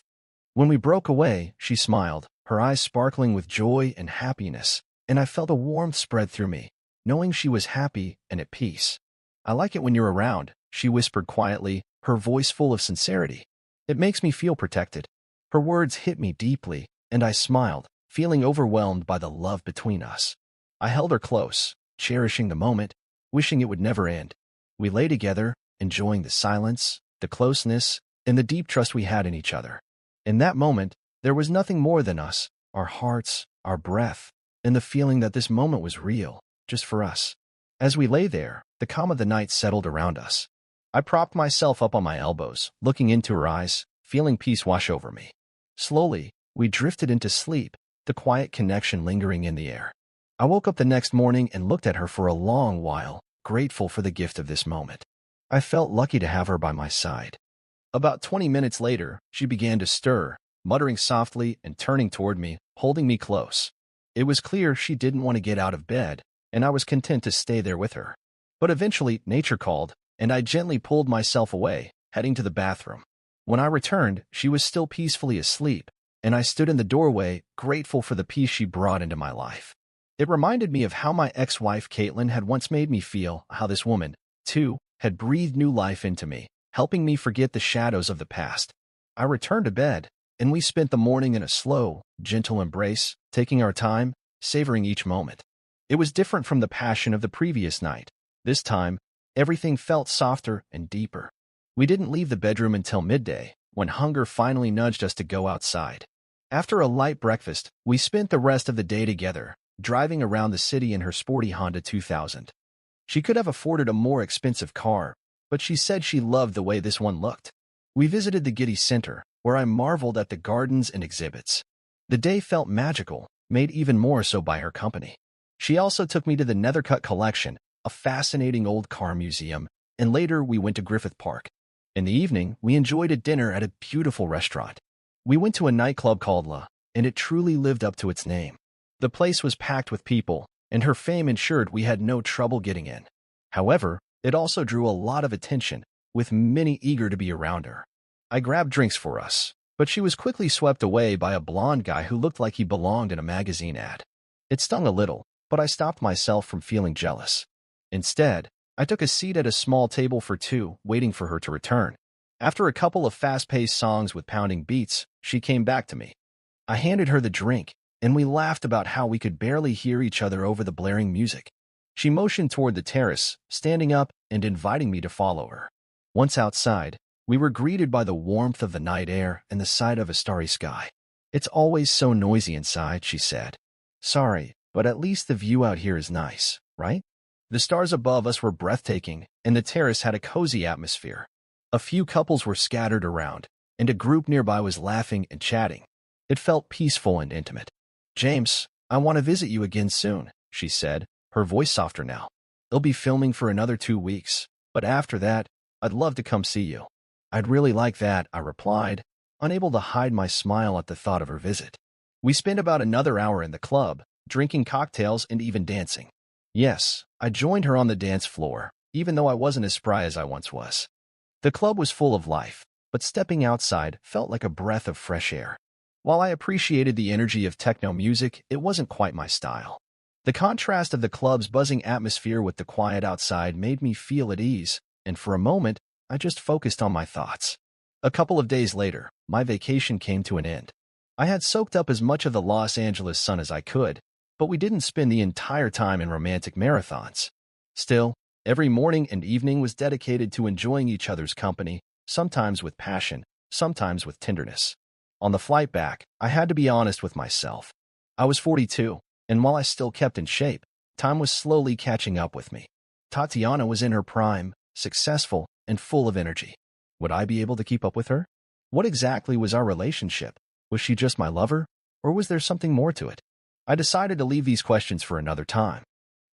Speaker 2: When we broke away, she smiled, her eyes sparkling with joy and happiness, and I felt a warmth spread through me, knowing she was happy and at peace. "I like it when you're around," she whispered quietly, her voice full of sincerity. "It makes me feel protected." Her words hit me deeply, and I smiled, feeling overwhelmed by the love between us. I held her close, cherishing the moment, wishing it would never end. We lay together, enjoying the silence, the closeness, and the deep trust we had in each other. In that moment, there was nothing more than us, our hearts, our breath, and the feeling that this moment was real, just for us. As we lay there, the calm of the night settled around us. I propped myself up on my elbows, looking into her eyes, feeling peace wash over me. Slowly, we drifted into sleep, the quiet connection lingering in the air. I woke up the next morning and looked at her for a long while, grateful for the gift of this moment. I felt lucky to have her by my side. About 20 minutes later, she began to stir, muttering softly and turning toward me, holding me close. It was clear she didn't want to get out of bed, and I was content to stay there with her. But eventually, nature called, and I gently pulled myself away, heading to the bathroom. When I returned, she was still peacefully asleep, and I stood in the doorway, grateful for the peace she brought into my life. It reminded me of how my ex-wife Caitlin had once made me feel, how this woman, too, had breathed new life into me, helping me forget the shadows of the past. I returned to bed, and we spent the morning in a slow, gentle embrace, taking our time, savoring each moment. It was different from the passion of the previous night. This time, everything felt softer and deeper. We didn't leave the bedroom until midday, when hunger finally nudged us to go outside. After a light breakfast, we spent the rest of the day together, driving around the city in her sporty Honda 2000. She could have afforded a more expensive car, but she said she loved the way this one looked. We visited the Getty Center, where I marveled at the gardens and exhibits. The day felt magical, made even more so by her company. She also took me to the Nethercutt Collection, a fascinating old car museum, and later we went to Griffith Park. In the evening, we enjoyed a dinner at a beautiful restaurant. We went to a nightclub called La, and it truly lived up to its name. The place was packed with people, and her fame ensured we had no trouble getting in. However, it also drew a lot of attention, with many eager to be around her. I grabbed drinks for us, but she was quickly swept away by a blonde guy who looked like he belonged in a magazine ad. It stung a little, but I stopped myself from feeling jealous. Instead, I took a seat at a small table for two, waiting for her to return. After a couple of fast-paced songs with pounding beats, she came back to me. I handed her the drink, and we laughed about how we could barely hear each other over the blaring music. She motioned toward the terrace, standing up and inviting me to follow her. Once outside, we were greeted by the warmth of the night air and the sight of a starry sky. "It's always so noisy inside," she said. "Sorry, but at least the view out here is nice, right?" The stars above us were breathtaking, and the terrace had a cozy atmosphere. A few couples were scattered around, and a group nearby was laughing and chatting. It felt peaceful and intimate. "James, I want to visit you again soon," she said, her voice softer now. "They'll be filming for another 2 weeks, but after that, I'd love to come see you." "I'd really like that," I replied. unable to hide my smile at the thought of her visit. We spent about another hour in the club, drinking cocktails and even dancing. Yes, I joined her on the dance floor, even though I wasn't as spry as I once was. The club was full of life, but stepping outside felt like a breath of fresh air. While I appreciated the energy of techno music, it wasn't quite my style. The contrast of the club's buzzing atmosphere with the quiet outside made me feel at ease, and for a moment, I just focused on my thoughts. A couple of days later, my vacation came to an end. I had soaked up as much of the Los Angeles sun as I could, but we didn't spend the entire time in romantic marathons. Still, every morning and evening was dedicated to enjoying each other's company, sometimes with passion, sometimes with tenderness. On the flight back, I had to be honest with myself. I was 42, and while I still kept in shape, time was slowly catching up with me. Tatiana was in her prime, successful, and full of energy. Would I be able to keep up with her? What exactly was our relationship? Was she just my lover, or was there something more to it? I decided to leave these questions for another time.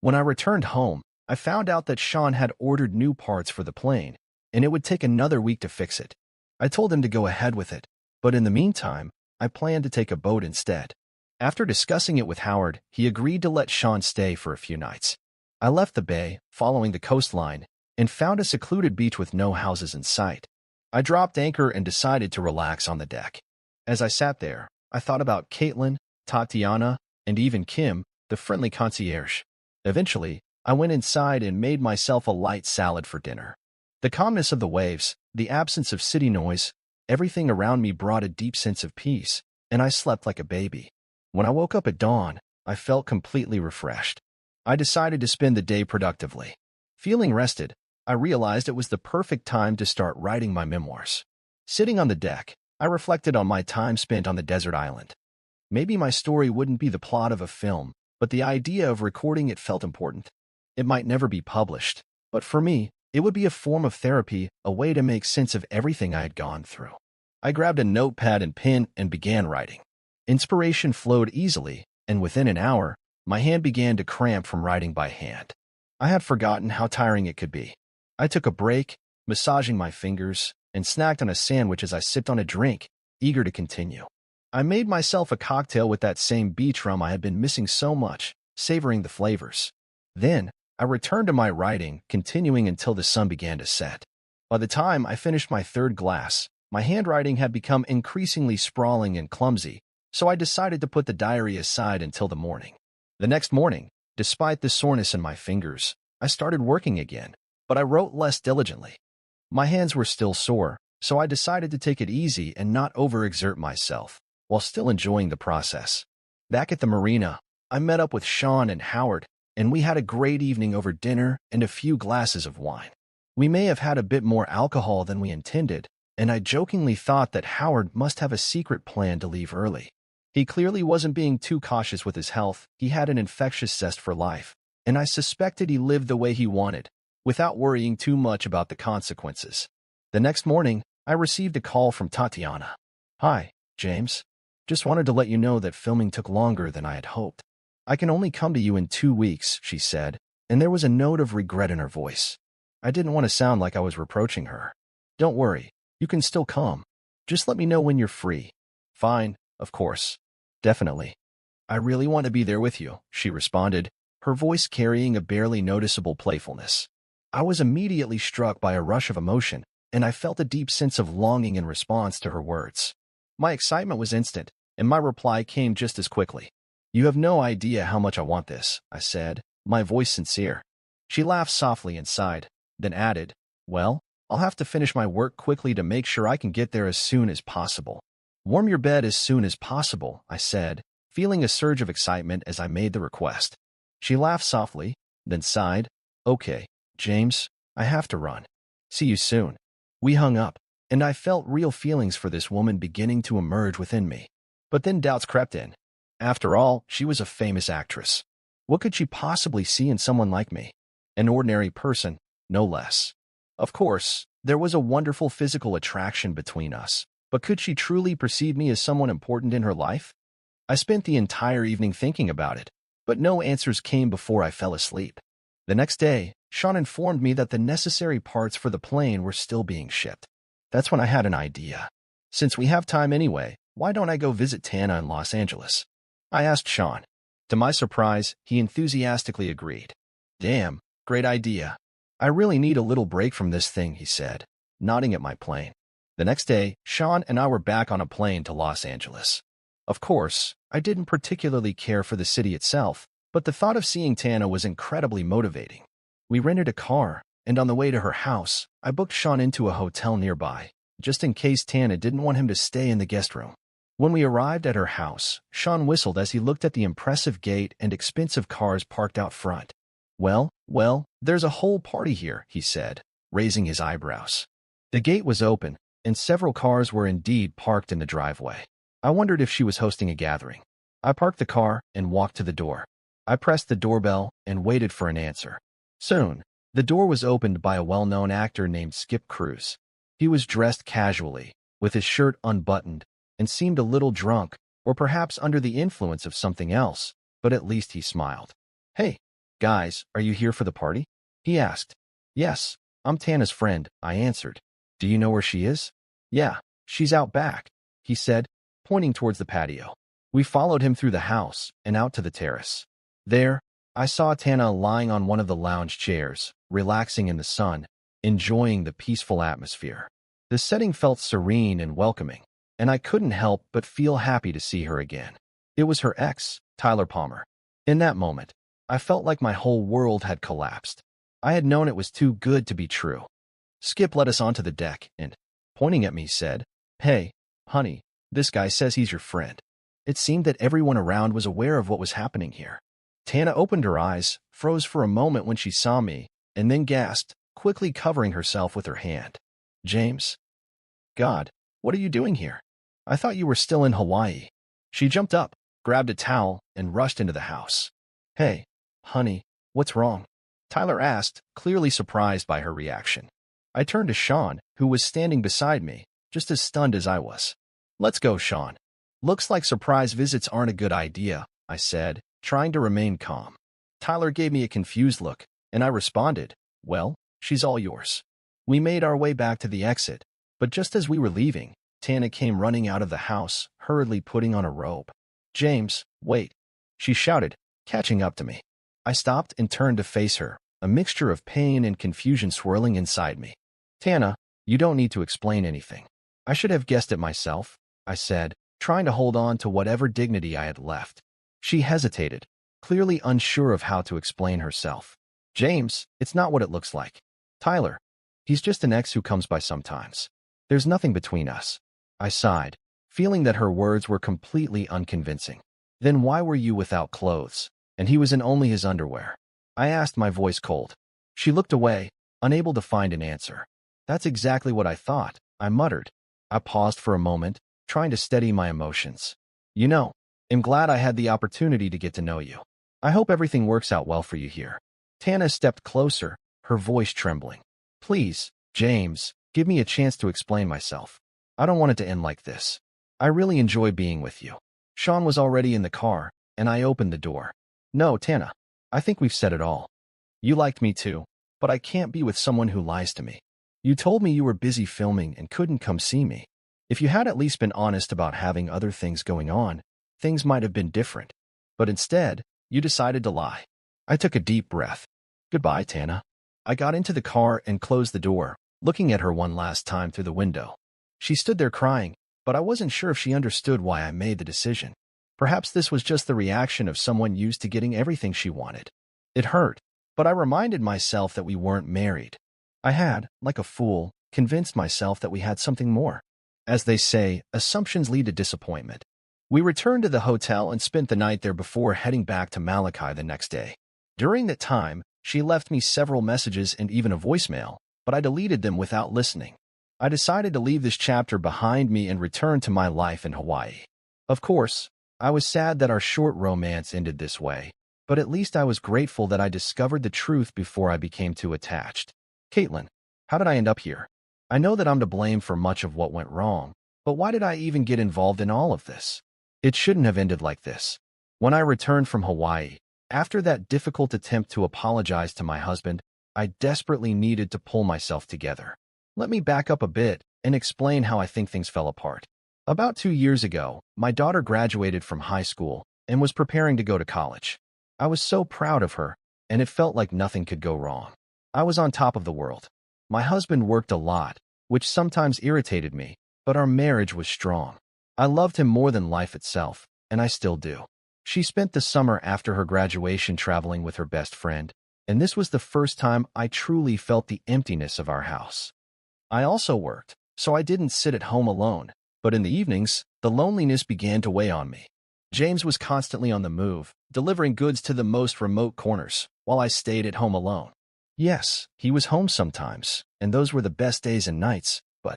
Speaker 2: When I returned home, I found out that Sean had ordered new parts for the plane, and it would take another week to fix it. I told him to go ahead with it, but in the meantime, I planned to take a boat instead. After discussing it with Howard, he agreed to let Sean stay for a few nights. I left the bay, following the coastline, and found a secluded beach with no houses in sight. I dropped anchor and decided to relax on the deck. As I sat there, I thought about Caitlin, Tatiana, and even Kim, the friendly concierge. Eventually, I went inside and made myself a light salad for dinner. The calmness of the waves, the absence of city noise, everything around me brought a deep sense of peace, and I slept like a baby. When I woke up at dawn, I felt completely refreshed. I decided to spend the day productively. Feeling rested, I realized it was the perfect time to start writing my memoirs. Sitting on the deck, I reflected on my time spent on the desert island. Maybe my story wouldn't be the plot of a film, but the idea of recording it felt important. It might never be published, but for me, it would be a form of therapy, a way to make sense of everything I had gone through. I grabbed a notepad and pen and began writing. Inspiration flowed easily, and within an hour, my hand began to cramp from writing by hand. I had forgotten how tiring it could be. I took a break, massaging my fingers, and snacked on a sandwich as I sipped on a drink, eager to continue. I made myself a cocktail with that same beach rum I had been missing so much, savoring the flavors. Then, I returned to my writing, continuing until the sun began to set. By the time I finished my third glass, my handwriting had become increasingly sprawling and clumsy, so I decided to put the diary aside until the morning. The next morning, despite the soreness in my fingers, I started working again, but I wrote less diligently. My hands were still sore, so I decided to take it easy and not overexert myself, while still enjoying the process. Back at the marina, I met up with Sean and Howard, and we had a great evening over dinner and a few glasses of wine. We may have had a bit more alcohol than we intended, and I jokingly thought that Howard must have a secret plan to leave early. He clearly wasn't being too cautious with his health. He had an infectious zest for life, and I suspected he lived the way he wanted, without worrying too much about the consequences. The next morning, I received a call from Tatiana. "Hi, James. Just wanted to let you know that filming took longer than I had hoped. I can only come to you in 2 weeks," she said, and there was a note of regret in her voice. I didn't want to sound like I was reproaching her. "Don't worry, you can still come. Just let me know when you're free." "Fine, of course. Definitely. I really want to be there with you," she responded, her voice carrying a barely noticeable playfulness. I was immediately struck by a rush of emotion, and I felt a deep sense of longing in response to her words. My excitement was instant, and my reply came just as quickly. "You have no idea how much I want this," I said, my voice sincere. She laughed softly and sighed, then added, "Well, I'll have to finish my work quickly to make sure I can get there as soon as possible." "Warm your bed as soon as possible," I said, feeling a surge of excitement as I made the request. She laughed softly, then sighed, "Okay, James, I have to run. See you soon." We hung up, and I felt real feelings for this woman beginning to emerge within me. But then doubts crept in. After all, she was a famous actress. What could she possibly see in someone like me? An ordinary person, no less. Of course, there was a wonderful physical attraction between us, but could she truly perceive me as someone important in her life? I spent the entire evening thinking about it, but no answers came before I fell asleep. The next day, Sean informed me that the necessary parts for the plane were still being shipped. That's when I had an idea. Since we have time anyway, why don't I go visit Tana in Los Angeles? I asked Sean. To my surprise, he enthusiastically agreed. Damn, great idea. I really need a little break from this thing, he said, nodding at my plane. The next day, Sean and I were back on a plane to Los Angeles. Of course, I didn't particularly care for the city itself, but the thought of seeing Tana was incredibly motivating. We rented a car, and on the way to her house, I booked Sean into a hotel nearby, just in case Tana didn't want him to stay in the guest room. When we arrived at her house, Sean whistled as he looked at the impressive gate and expensive cars parked out front. Well, there's a whole party here, he said, raising his eyebrows. The gate was open, and several cars were indeed parked in the driveway. I wondered if she was hosting a gathering. I parked the car and walked to the door. I pressed the doorbell and waited for an answer. Soon, the door was opened by a well-known actor named Skip Cruz. He was dressed casually, with his shirt unbuttoned, and seemed a little drunk, or perhaps under the influence of something else, but at least he smiled. Hey, guys, are you here for the party? He asked. Yes, I'm Tana's friend, I answered. Do you know where she is? Yeah, she's out back, he said, pointing towards the patio. We followed him through the house and out to the terrace. There, I saw Tana lying on one of the lounge chairs, relaxing in the sun, enjoying the peaceful atmosphere. The setting felt serene and welcoming, and I couldn't help but feel happy to see her again. It was her ex, Tyler Palmer. In that moment, I felt like my whole world had collapsed. I had known it was too good to be true. Skip led us onto the deck and, pointing at me, said, Hey, honey, this guy says he's your friend. It seemed that everyone around was aware of what was happening here. Tana opened her eyes, froze for a moment when she saw me, and then gasped, quickly covering herself with her hand. James? God, what are you doing here? I thought you were still in Hawaii. She jumped up, grabbed a towel, and rushed into the house. Hey, honey, what's wrong? Tyler asked, clearly surprised by her reaction. I turned to Sean, who was standing beside me, just as stunned as I was. Let's go, Sean. Looks like surprise visits aren't a good idea, I said, trying to remain calm. Tyler gave me a confused look, and I responded, Well, she's all yours. We made our way back to the exit, but just as we were leaving, Tana came running out of the house, hurriedly putting on a robe. James, wait, she shouted, catching up to me. I stopped and turned to face her, a mixture of pain and confusion swirling inside me. Tana, you don't need to explain anything. I should have guessed it myself, I said, trying to hold on to whatever dignity I had left. She hesitated, clearly unsure of how to explain herself. James, it's not what it looks like. Tyler, he's just an ex who comes by sometimes. There's nothing between us. I sighed, feeling that her words were completely unconvincing. Then why were you without clothes? And he was in only his underwear. I asked, my voice cold. She looked away, unable to find an answer. That's exactly what I thought, I muttered. I paused for a moment, trying to steady my emotions. You know, I'm glad I had the opportunity to get to know you. I hope everything works out well for you here. Tana stepped closer, her voice trembling. Please, James, give me a chance to explain myself. I don't want it to end like this. I really enjoy being with you. Sean was already in the car, and I opened the door. No, Tana, I think we've said it all. You liked me too, but I can't be with someone who lies to me. You told me you were busy filming and couldn't come see me. If you had at least been honest about having other things going on, things might have been different. But instead, you decided to lie. I took a deep breath. Goodbye, Tana. I got into the car and closed the door, looking at her one last time through the window. She stood there crying, but I wasn't sure if she understood why I made the decision. Perhaps this was just the reaction of someone used to getting everything she wanted. It hurt, but I reminded myself that we weren't married. I had, like a fool, convinced myself that we had something more. As they say, assumptions lead to disappointment. We returned to the hotel and spent the night there before heading back to Malachi the next day. During that time, she left me several messages and even a voicemail, but I deleted them without listening. I decided to leave this chapter behind me and return to my life in Hawaii. Of course, I was sad that our short romance ended this way, but at least I was grateful that I discovered the truth before I became too attached. Caitlin, how did I end up here? I know that I'm to blame for much of what went wrong, but why did I even get involved in all of this? It shouldn't have ended like this. When I returned from Hawaii, after that difficult attempt to apologize to my husband, I desperately needed to pull myself together. Let me back up a bit and explain how I think things fell apart. About 2 years ago, my daughter graduated from high school and was preparing to go to college. I was so proud of her, and it felt like nothing could go wrong. I was on top of the world. My husband worked a lot, which sometimes irritated me, but our marriage was strong. I loved him more than life itself, and I still do. She spent the summer after her graduation traveling with her best friend, and this was the first time I truly felt the emptiness of our house. I also worked, so I didn't sit at home alone, but in the evenings, the loneliness began to weigh on me. James was constantly on the move, delivering goods to the most remote corners, while I stayed at home alone. Yes, he was home sometimes, and those were the best days and nights, but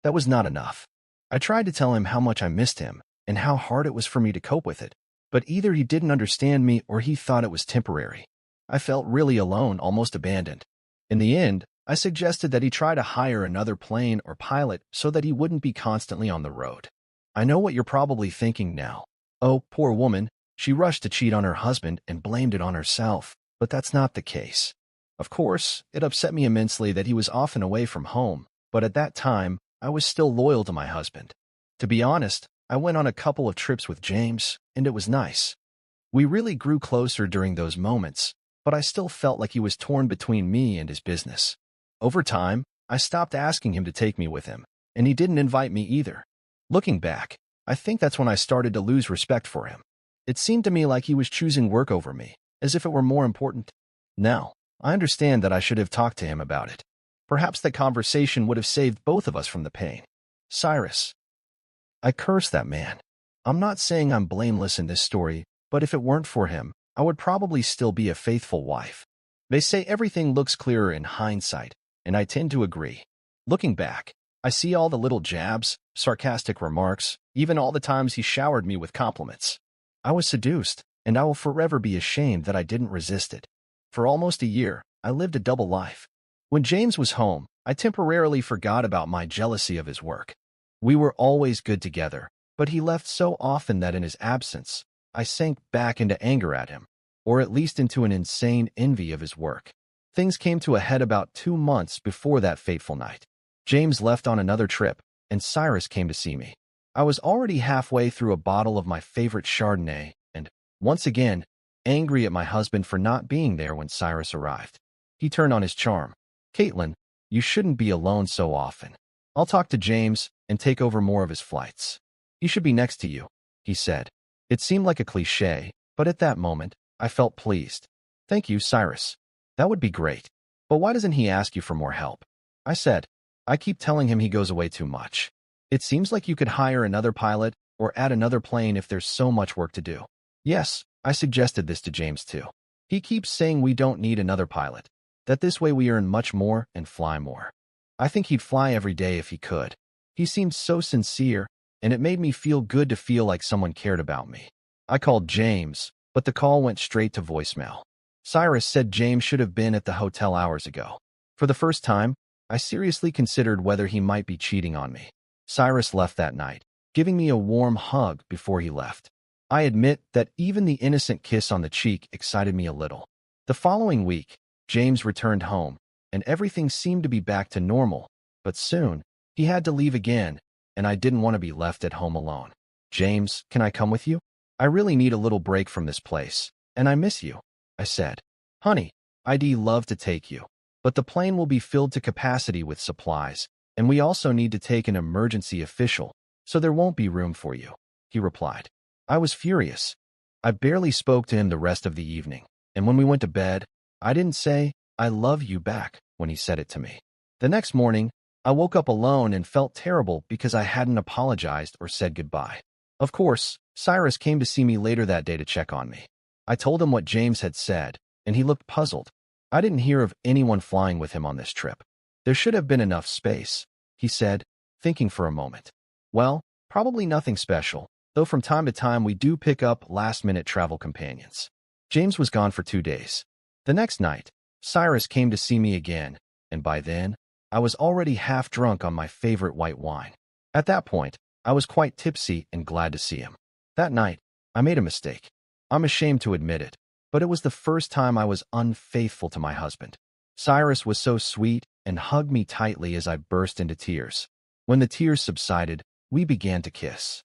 Speaker 2: that was not enough. I tried to tell him how much I missed him and how hard it was for me to cope with it, but either he didn't understand me or he thought it was temporary. I felt really alone, almost abandoned. In the end, I suggested that he try to hire another plane or pilot so that he wouldn't be constantly on the road. I know what you're probably thinking now. Oh, poor woman, she rushed to cheat on her husband and blamed it on herself, but that's not the case. Of course, it upset me immensely that he was often away from home, but at that time, I was still loyal to my husband. To be honest, I went on a couple of trips with James, and it was nice. We really grew closer during those moments, but I still felt like he was torn between me and his business. Over time, I stopped asking him to take me with him, and he didn't invite me either. Looking back, I think that's when I started to lose respect for him. It seemed to me like he was choosing work over me, as if it were more important. Now, I understand that I should have talked to him about it. Perhaps that conversation would have saved both of us from the pain. Cyrus. I cursed that man. I'm not saying I'm blameless in this story, but if it weren't for him, I would probably still be a faithful wife. They say everything looks clearer in hindsight, and I tend to agree. Looking back, I see all the little jabs, sarcastic remarks, even all the times he showered me with compliments. I was seduced, and I will forever be ashamed that I didn't resist it. For almost a year, I lived a double life. When James was home, I temporarily forgot about my jealousy of his work. We were always good together, but he left so often that in his absence, I sank back into anger at him, or at least into an insane envy of his work. Things came to a head about 2 months before that fateful night. James left on another trip, and Cyrus came to see me. I was already halfway through a bottle of my favorite Chardonnay, and, once again, angry at my husband for not being there when Cyrus arrived. He turned on his charm. "Caitlin, you shouldn't be alone so often. I'll talk to James and take over more of his flights. He should be next to you," he said. It seemed like a cliché, but at that moment, I felt pleased. "Thank you, Cyrus. That would be great. But why doesn't he ask you for more help?" I said. "I keep telling him he goes away too much. It seems like you could hire another pilot or add another plane if there's so much work to do." Yes, I suggested this to James too. He keeps saying we don't need another pilot, that this way we earn much more and fly more. I think he'd fly every day if he could. He seemed so sincere, and it made me feel good to feel like someone cared about me. I called James, but the call went straight to voicemail. Cyrus said James should have been at the hotel hours ago. For the first time, I seriously considered whether he might be cheating on me. Cyrus left that night, giving me a warm hug before he left. I admit that even the innocent kiss on the cheek excited me a little. The following week, James returned home, and everything seemed to be back to normal, but soon, he had to leave again, and I didn't want to be left at home alone. "James, can I come with you? I really need a little break from this place, and I miss you," I said. "Honey, I'd love to take you, but the plane will be filled to capacity with supplies, and we also need to take an emergency official, so there won't be room for you," he replied. I was furious. I barely spoke to him the rest of the evening, and when we went to bed, I didn't say, "I love you" back when he said it to me. The next morning, I woke up alone and felt terrible because I hadn't apologized or said goodbye. Of course, Cyrus came to see me later that day to check on me. I told him what James had said, and he looked puzzled. I didn't hear of anyone flying with him on this trip. "There should have been enough space," he said, thinking for a moment. "Well, probably nothing special, though from time to time we do pick up last-minute travel companions." James was gone for 2 days. The next night, Cyrus came to see me again, and by then, I was already half drunk on my favorite white wine. At that point, I was quite tipsy and glad to see him. That night, I made a mistake. I'm ashamed to admit it, but it was the first time I was unfaithful to my husband. Cyrus was so sweet and hugged me tightly as I burst into tears. When the tears subsided, we began to kiss.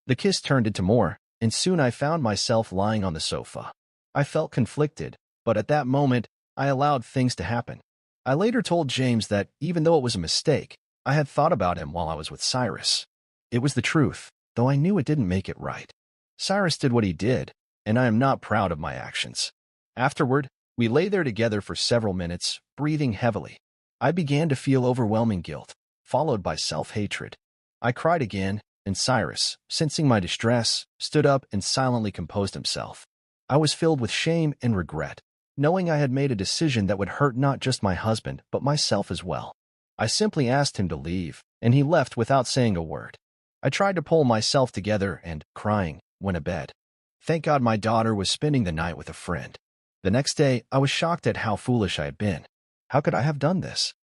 Speaker 2: The kiss turned into more, and soon I found myself lying on the sofa. I felt conflicted, but at that moment, I allowed things to happen. I later told James that, even though it was a mistake, I had thought about him while I was with Cyrus. It was the truth, though I knew it didn't make it right. Cyrus did what he did, and I am not proud of my actions. Afterward, we lay there together for several minutes, breathing heavily. I began to feel overwhelming guilt, followed by self-hatred. I cried again, and Cyrus, sensing my distress, stood up and silently composed himself. I was filled with shame and regret, knowing I had made a decision that would hurt not just my husband, but myself as well. I simply asked him to leave, and he left without saying a word. I tried to pull myself together and, crying, went to bed. Thank God my daughter was spending the night with a friend. The next day, I was shocked at how foolish I had been. How could I have done this?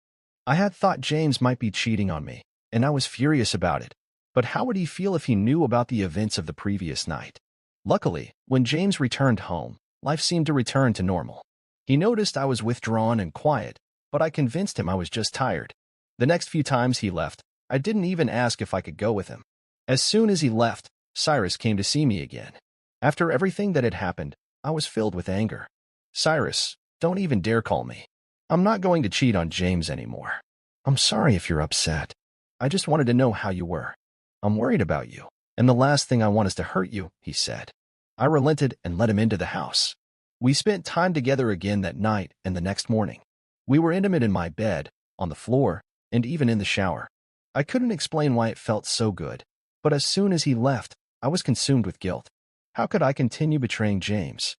Speaker 2: I had thought James might be cheating on me, and I was furious about it. But how would he feel if he knew about the events of the previous night? Luckily, when James returned home, life seemed to return to normal. He noticed I was withdrawn and quiet, but I convinced him I was just tired. The next few times he left, I didn't even ask if I could go with him. As soon as he left, Cyrus came to see me again. After everything that had happened, I was filled with anger. Cyrus, don't even dare call me. I'm not going to cheat on James anymore. I'm sorry if you're upset. I just wanted to know how you were. I'm worried about you, and the last thing I want is to hurt you, he said. I relented and let him into the house. We spent time together again that night and the next morning. We were intimate in my bed, on the floor, and even in the shower. I couldn't explain why it felt so good, but as soon as he left, I was consumed with guilt. How could I continue betraying James?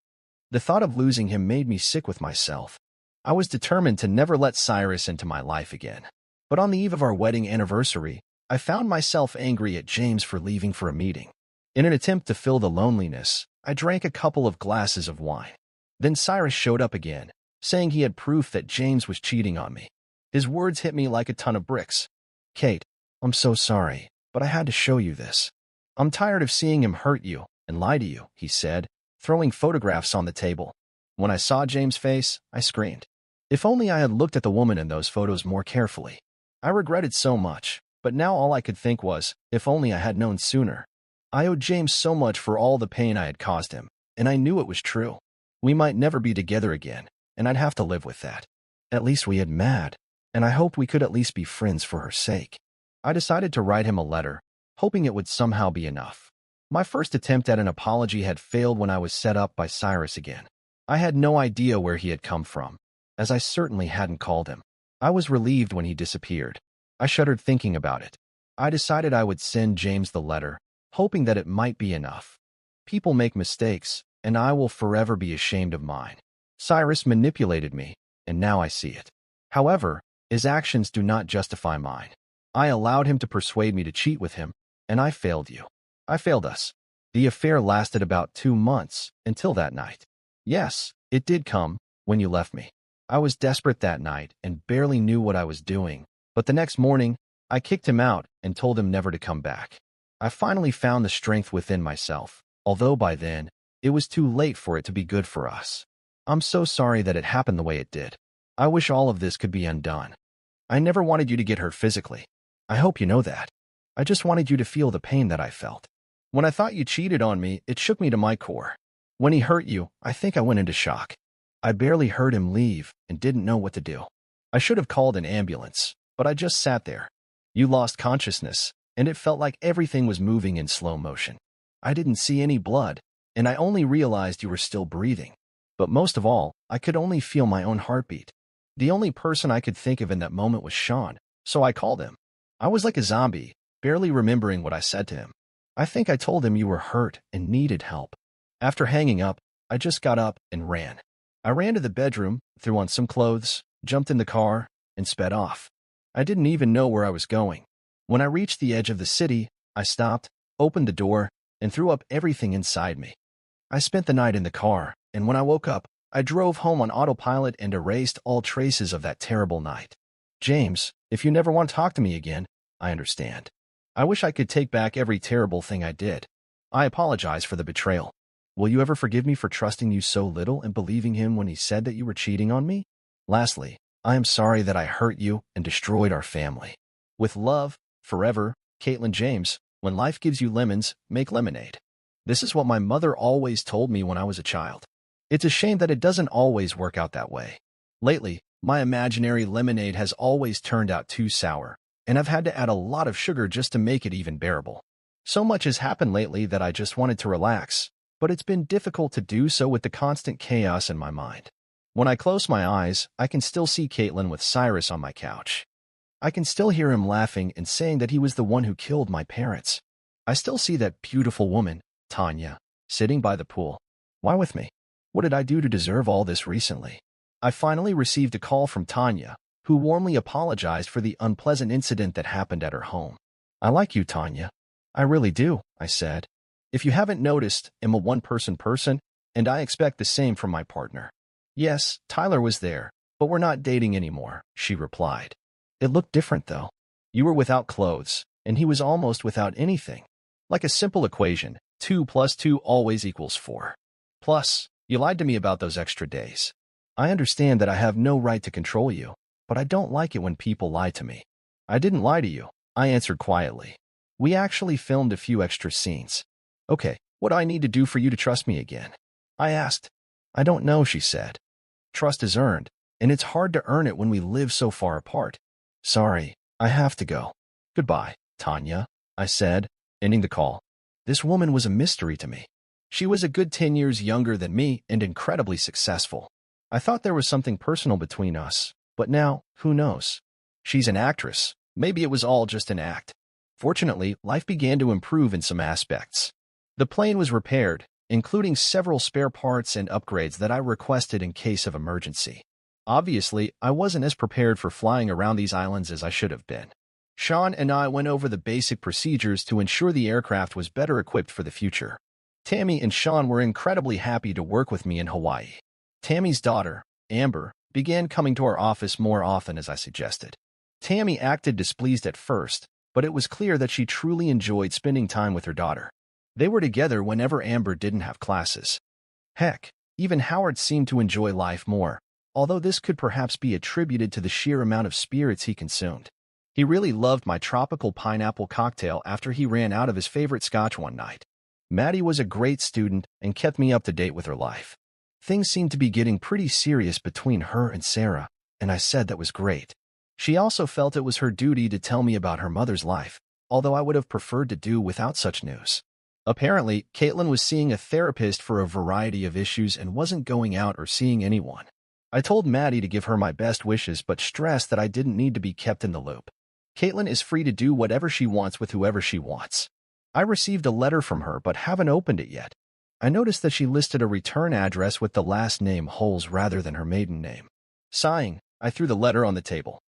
Speaker 2: The thought of losing him made me sick with myself. I was determined to never let Cyrus into my life again. But on the eve of our wedding anniversary, I found myself angry at James for leaving for a meeting. In an attempt to fill the loneliness, I drank a couple of glasses of wine. Then Cyrus showed up again, saying he had proof that James was cheating on me. His words hit me like a ton of bricks. Kate, I'm so sorry, but I had to show you this. I'm tired of seeing him hurt you and lie to you, he said, throwing photographs on the table. When I saw James' face, I screamed. If only I had looked at the woman in those photos more carefully. I regretted so much, but now all I could think was, if only I had known sooner. I owed James so much for all the pain I had caused him, and I knew it was true. We might never be together again, and I'd have to live with that. At least we had met, and I hoped we could at least be friends for her sake. I decided to write him a letter, hoping it would somehow be enough. My first attempt at an apology had failed when I was set up by Cyrus again. I had no idea where he had come from, as I certainly hadn't called him. I was relieved when he disappeared. I shuddered thinking about it. I decided I would send James the letter, hoping that it might be enough. People make mistakes, and I will forever be ashamed of mine. Cyrus manipulated me, and now I see it. However, his actions do not justify mine. I allowed him to persuade me to cheat with him, and I failed you. I failed us. The affair lasted about 2 months, until that night. Yes, it did come, when you left me. I was desperate that night and barely knew what I was doing, but the next morning, I kicked him out and told him never to come back. I finally found the strength within myself, although by then, it was too late for it to be good for us. I'm so sorry that it happened the way it did. I wish all of this could be undone. I never wanted you to get hurt physically. I hope you know that. I just wanted you to feel the pain that I felt. When I thought you cheated on me, it shook me to my core. When he hurt you, I think I went into shock. I barely heard him leave and didn't know what to do. I should have called an ambulance, but I just sat there. You lost consciousness, and it felt like everything was moving in slow motion. I didn't see any blood, and I only realized you were still breathing. But most of all, I could only feel my own heartbeat. The only person I could think of in that moment was Sean, so I called him. I was like a zombie, barely remembering what I said to him. I think I told him you were hurt and needed help. After hanging up, I just got up and ran. I ran to the bedroom, threw on some clothes, jumped in the car, and sped off. I didn't even know where I was going. When I reached the edge of the city, I stopped, opened the door, and threw up everything inside me. I spent the night in the car, and when I woke up, I drove home on autopilot and erased all traces of that terrible night. James, if you never want to talk to me again, I understand. I wish I could take back every terrible thing I did. I apologize for the betrayal. Will you ever forgive me for trusting you so little and believing him when he said that you were cheating on me? Lastly, I am sorry that I hurt you and destroyed our family. With love, Forever, Caitlin James, when life gives you lemons, make lemonade. This is what my mother always told me when I was a child. It's a shame that it doesn't always work out that way. Lately, my imaginary lemonade has always turned out too sour, and I've had to add a lot of sugar just to make it even bearable. So much has happened lately that I just wanted to relax, but it's been difficult to do so with the constant chaos in my mind. When I close my eyes, I can still see Caitlin with Cyrus on my couch. I can still hear him laughing and saying that he was the one who killed my parents. I still see that beautiful woman, Tanya, sitting by the pool. Why with me? What did I do to deserve all this recently? I finally received a call from Tanya, who warmly apologized for the unpleasant incident that happened at her home. I like you, Tanya. I really do, I said. If you haven't noticed, I'm a one-person person, and I expect the same from my partner. Yes, Tyler was there, but we're not dating anymore, she replied. It looked different, though. You were without clothes, and he was almost without anything. Like a simple equation, 2 plus 2 always equals 4. Plus, you lied to me about those extra days. I understand that I have no right to control you, but I don't like it when people lie to me. I didn't lie to you, I answered quietly. We actually filmed a few extra scenes. Okay, what do I need to do for you to trust me again? I asked. I don't know, she said. Trust is earned, and it's hard to earn it when we live so far apart. Sorry, I have to go. Goodbye, Tanya, I said, ending the call. This woman was a mystery to me. She was a good 10 years younger than me and incredibly successful. I thought there was something personal between us, but now, who knows? She's an actress. Maybe it was all just an act. Fortunately, life began to improve in some aspects. The plane was repaired, including several spare parts and upgrades that I requested in case of emergency. Obviously, I wasn't as prepared for flying around these islands as I should have been. Sean and I went over the basic procedures to ensure the aircraft was better equipped for the future. Tammy and Sean were incredibly happy to work with me in Hawaii. Tammy's daughter, Amber, began coming to our office more often as I suggested. Tammy acted displeased at first, but it was clear that she truly enjoyed spending time with her daughter. They were together whenever Amber didn't have classes. Heck, even Howard seemed to enjoy life more, although this could perhaps be attributed to the sheer amount of spirits he consumed. He really loved my tropical pineapple cocktail after he ran out of his favorite scotch one night. Maddie was a great student and kept me up to date with her life. Things seemed to be getting pretty serious between her and Sarah, and I said that was great. She also felt it was her duty to tell me about her mother's life, although I would have preferred to do without such news. Apparently, Caitlin was seeing a therapist for a variety of issues and wasn't going out or seeing anyone. I told Maddie to give her my best wishes but stressed that I didn't need to be kept in the loop. Caitlin is free to do whatever she wants with whoever she wants. I received a letter from her but haven't opened it yet. I noticed that she listed a return address with the last name Holes rather than her maiden name. Sighing, I threw the letter on the table.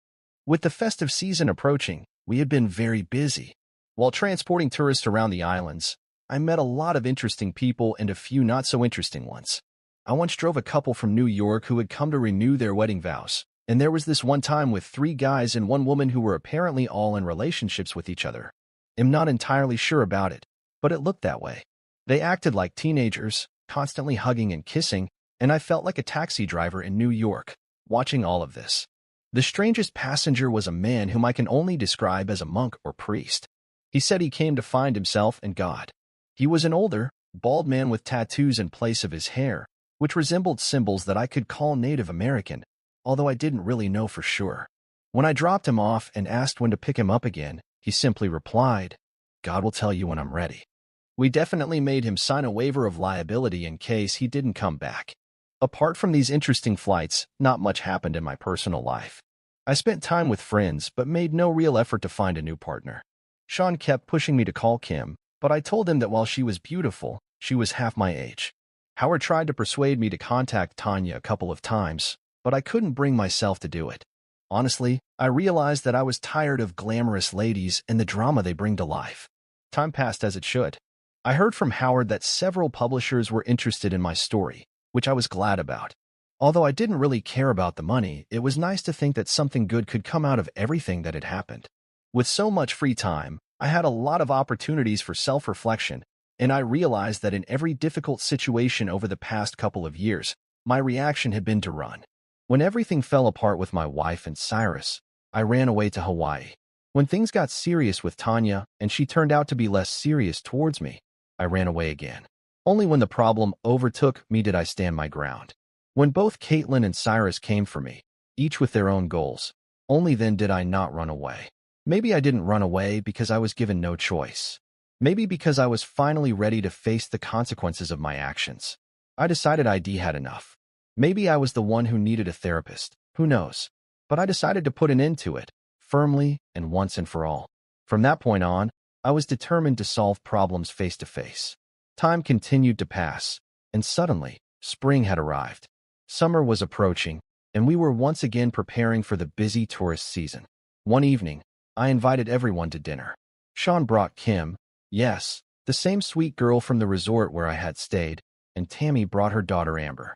Speaker 2: With the festive season approaching, we had been very busy. While transporting tourists around the islands, I met a lot of interesting people and a few not-so-interesting ones. I once drove a couple from New York who had come to renew their wedding vows, and there was this one time with 3 guys and 1 woman who were apparently all in relationships with each other. I'm not entirely sure about it, but it looked that way. They acted like teenagers, constantly hugging and kissing, and I felt like a taxi driver in New York, watching all of this. The strangest passenger was a man whom I can only describe as a monk or priest. He said he came to find himself and God. He was an older, bald man with tattoos in place of his hair, which resembled symbols that I could call Native American, although I didn't really know for sure. When I dropped him off and asked when to pick him up again, he simply replied, "God will tell you when I'm ready." We definitely made him sign a waiver of liability in case he didn't come back. Apart from these interesting flights, not much happened in my personal life. I spent time with friends but made no real effort to find a new partner. Sean kept pushing me to call Kim, but I told him that while she was beautiful, she was half my age. Howard tried to persuade me to contact Tanya a couple of times, but I couldn't bring myself to do it. Honestly, I realized that I was tired of glamorous ladies and the drama they bring to life. Time passed as it should. I heard from Howard that several publishers were interested in my story, which I was glad about. Although I didn't really care about the money, it was nice to think that something good could come out of everything that had happened. With so much free time, I had a lot of opportunities for self-reflection, and I realized that in every difficult situation over the past couple of years, my reaction had been to run. When everything fell apart with my wife and Cyrus, I ran away to Hawaii. When things got serious with Tanya and she turned out to be less serious towards me, I ran away again. Only when the problem overtook me did I stand my ground. When both Caitlin and Cyrus came for me, each with their own goals, only then did I not run away. Maybe I didn't run away because I was given no choice. Maybe because I was finally ready to face the consequences of my actions. I decided I'd had enough. Maybe I was the one who needed a therapist, who knows? But I decided to put an end to it, firmly and once and for all. From that point on, I was determined to solve problems face to face. Time continued to pass, and suddenly, spring had arrived. Summer was approaching, and we were once again preparing for the busy tourist season. One evening, I invited everyone to dinner. Sean brought Kim, yes, the same sweet girl from the resort where I had stayed, and Tammy brought her daughter Amber.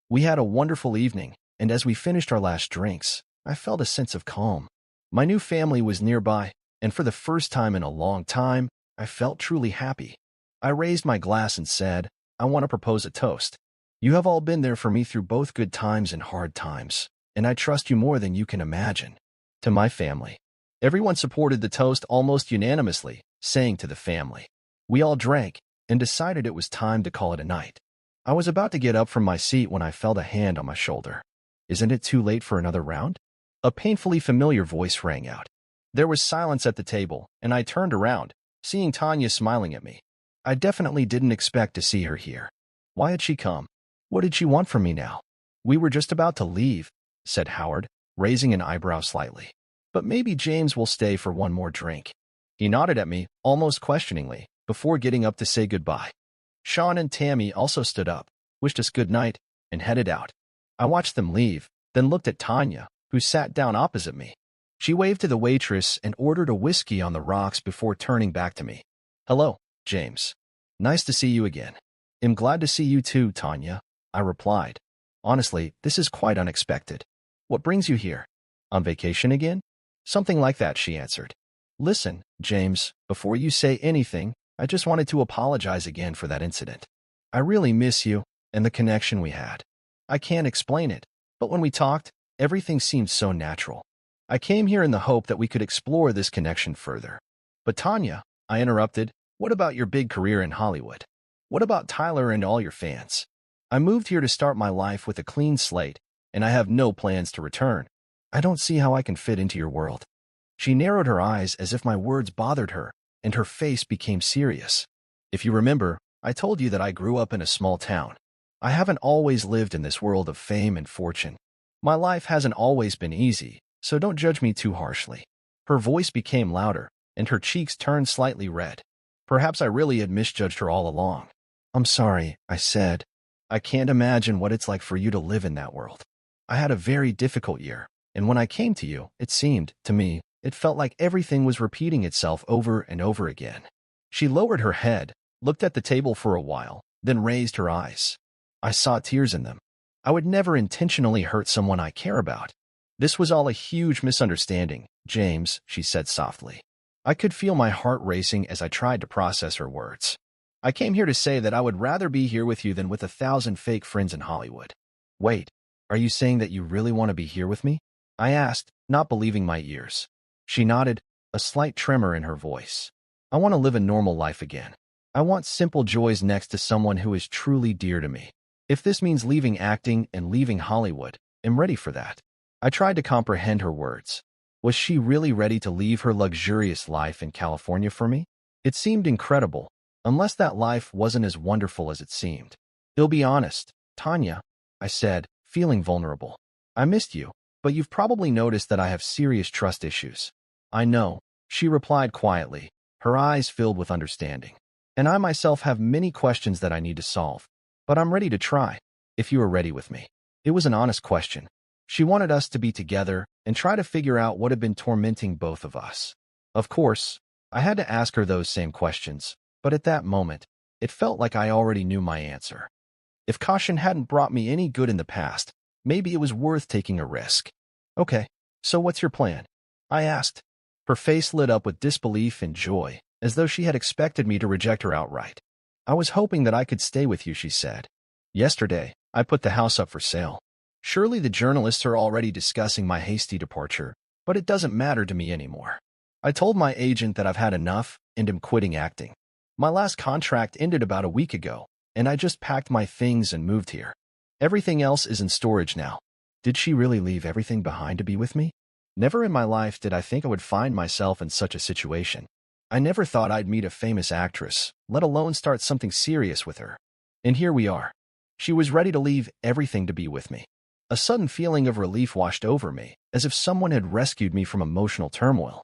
Speaker 2: We had a wonderful evening, and as we finished our last drinks, I felt a sense of calm. My new family was nearby, and for the first time in a long time, I felt truly happy. I raised my glass and said, I want to propose a toast. You have all been there for me through both good times and hard times, and I trust you more than you can imagine. To my family. Everyone supported the toast almost unanimously, saying to the family. We all drank, and decided it was time to call it a night. I was about to get up from my seat when I felt a hand on my shoulder. Isn't it too late for another round? A painfully familiar voice rang out. There was silence at the table, and I turned around, seeing Tanya smiling at me. I definitely didn't expect to see her here. Why had she come? What did she want from me now? We were just about to leave, said Howard, raising an eyebrow slightly. But maybe James will stay for one more drink. He nodded at me, almost questioningly, before getting up to say goodbye. Sean and Tammy also stood up, wished us good night, and headed out. I watched them leave, then looked at Tanya, who sat down opposite me. She waved to the waitress and ordered a whiskey on the rocks before turning back to me. Hello, James. Nice to see you again. I'm glad to see you too, Tanya, I replied. Honestly, this is quite unexpected. What brings you here? On vacation again? Something like that, she answered. Listen, James, before you say anything, I just wanted to apologize again for that incident. I really miss you and the connection we had. I can't explain it, but when we talked, everything seemed so natural. I came here in the hope that we could explore this connection further. But Tanya, I interrupted, what about your big career in Hollywood? What about Tyler and all your fans? I moved here to start my life with a clean slate, and I have no plans to return. I don't see how I can fit into your world. She narrowed her eyes as if my words bothered her, and her face became serious. If you remember, I told you that I grew up in a small town. I haven't always lived in this world of fame and fortune. My life hasn't always been easy, so don't judge me too harshly. Her voice became louder, and her cheeks turned slightly red. Perhaps I really had misjudged her all along. I'm sorry, I said. I can't imagine what it's like for you to live in that world. I had a very difficult year, and when I came to you, it seemed, to me, it felt like everything was repeating itself over and over again. She lowered her head, looked at the table for a while, then raised her eyes. I saw tears in them. I would never intentionally hurt someone I care about. This was all a huge misunderstanding, James, she said softly. I could feel my heart racing as I tried to process her words. I came here to say that I would rather be here with you than with 1,000 fake friends in Hollywood. Wait, are you saying that you really want to be here with me? I asked, not believing my ears. She nodded, a slight tremor in her voice. I want to live a normal life again. I want simple joys next to someone who is truly dear to me. If this means leaving acting and leaving Hollywood, I'm ready for that. I tried to comprehend her words. Was she really ready to leave her luxurious life in California for me? It seemed incredible, unless that life wasn't as wonderful as it seemed. I'll be honest, Tanya, I said, feeling vulnerable. I missed you, but you've probably noticed that I have serious trust issues. I know, she replied quietly, her eyes filled with understanding. And I myself have many questions that I need to solve. But I'm ready to try, if you are ready with me. It was an honest question. She wanted us to be together and try to figure out what had been tormenting both of us. Of course, I had to ask her those same questions, but at that moment, it felt like I already knew my answer. If caution hadn't brought me any good in the past, maybe it was worth taking a risk. Okay, so what's your plan? I asked. Her face lit up with disbelief and joy, as though she had expected me to reject her outright. I was hoping that I could stay with you, she said. Yesterday, I put the house up for sale. Surely the journalists are already discussing my hasty departure, but it doesn't matter to me anymore. I told my agent that I've had enough and am quitting acting. My last contract ended about a week ago, and I just packed my things and moved here. Everything else is in storage now. Did she really leave everything behind to be with me? Never in my life did I think I would find myself in such a situation. I never thought I'd meet a famous actress, let alone start something serious with her. And here we are. She was ready to leave everything to be with me. A sudden feeling of relief washed over me, as if someone had rescued me from emotional turmoil.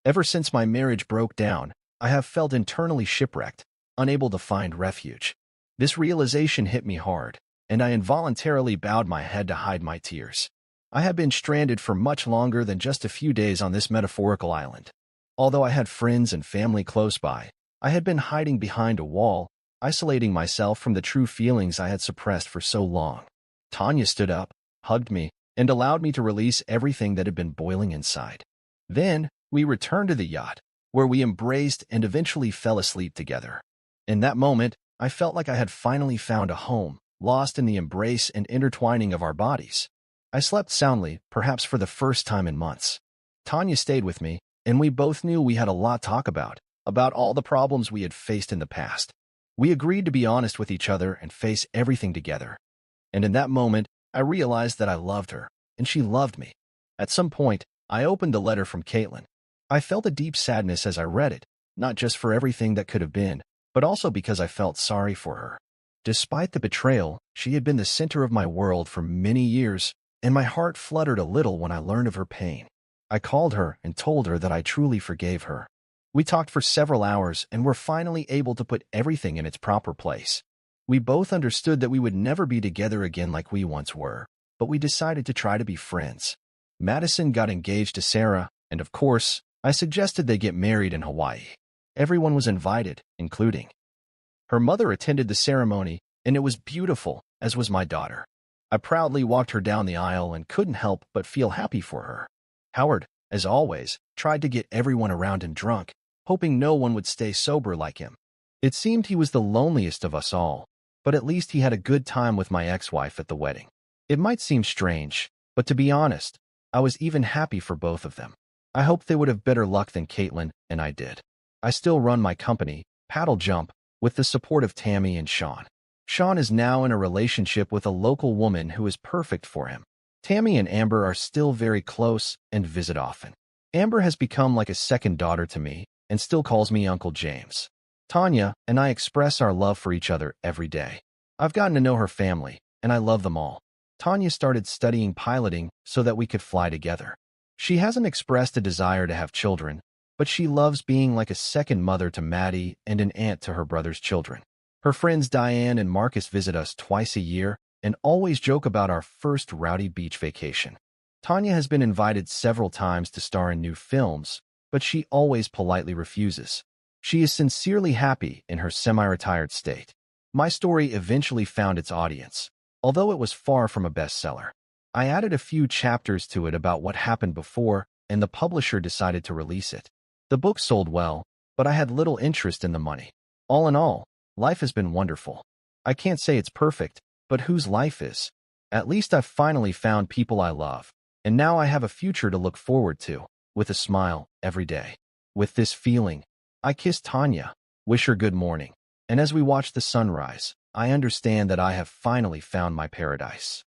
Speaker 2: Ever since my marriage broke down, I have felt internally shipwrecked, unable to find refuge. This realization hit me hard, and I involuntarily bowed my head to hide my tears. I had been stranded for much longer than just a few days on this metaphorical island. Although I had friends and family close by, I had been hiding behind a wall, isolating myself from the true feelings I had suppressed for so long. Tanya stood up, hugged me, and allowed me to release everything that had been boiling inside. Then, we returned to the yacht, where we embraced and eventually fell asleep together. In that moment, I felt like I had finally found a home, lost in the embrace and intertwining of our bodies. I slept soundly, perhaps for the first time in months. Tanya stayed with me, and we both knew we had a lot to talk about all the problems we had faced in the past. We agreed to be honest with each other and face everything together. And in that moment, I realized that I loved her, and she loved me. At some point, I opened a letter from Caitlin. I felt a deep sadness as I read it, not just for everything that could have been, but also because I felt sorry for her. Despite the betrayal, she had been the center of my world for many years, and my heart fluttered a little when I learned of her pain. I called her and told her that I truly forgave her. We talked for several hours and were finally able to put everything in its proper place. We both understood that we would never be together again like we once were, but we decided to try to be friends. Madison got engaged to Sarah, and of course, I suggested they get married in Hawaii. Everyone was invited, including her mother attended the ceremony, and it was beautiful, as was my daughter. I proudly walked her down the aisle and couldn't help but feel happy for her. Howard, as always, tried to get everyone around him drunk, hoping no one would stay sober like him. It seemed he was the loneliest of us all, but at least he had a good time with my ex-wife at the wedding. It might seem strange, but to be honest, I was even happy for both of them. I hoped they would have better luck than Caitlin, and I did. I still run my company, Paddle Jump, with the support of Tammy and Sean. Sean is now in a relationship with a local woman who is perfect for him. Tammy and Amber are still very close and visit often. Amber has become like a second daughter to me and still calls me Uncle James. Tanya and I express our love for each other every day. I've gotten to know her family, and I love them all. Tanya started studying piloting so that we could fly together. She hasn't expressed a desire to have children, but she loves being like a second mother to Maddie and an aunt to her brother's children. Her friends Diane and Marcus visit us twice a year and always joke about our first rowdy beach vacation. Tanya has been invited several times to star in new films, but she always politely refuses. She is sincerely happy in her semi-retired state. My story eventually found its audience, although it was far from a bestseller. I added a few chapters to it about what happened before, and the publisher decided to release it. The book sold well, but I had little interest in the money. All in all, life has been wonderful. I can't say it's perfect, but whose life is? At least I've finally found people I love, and now I have a future to look forward to, with a smile every day. With this feeling, I kiss Tanya, wish her good morning, and as we watch the sunrise, I understand that I have finally found my paradise.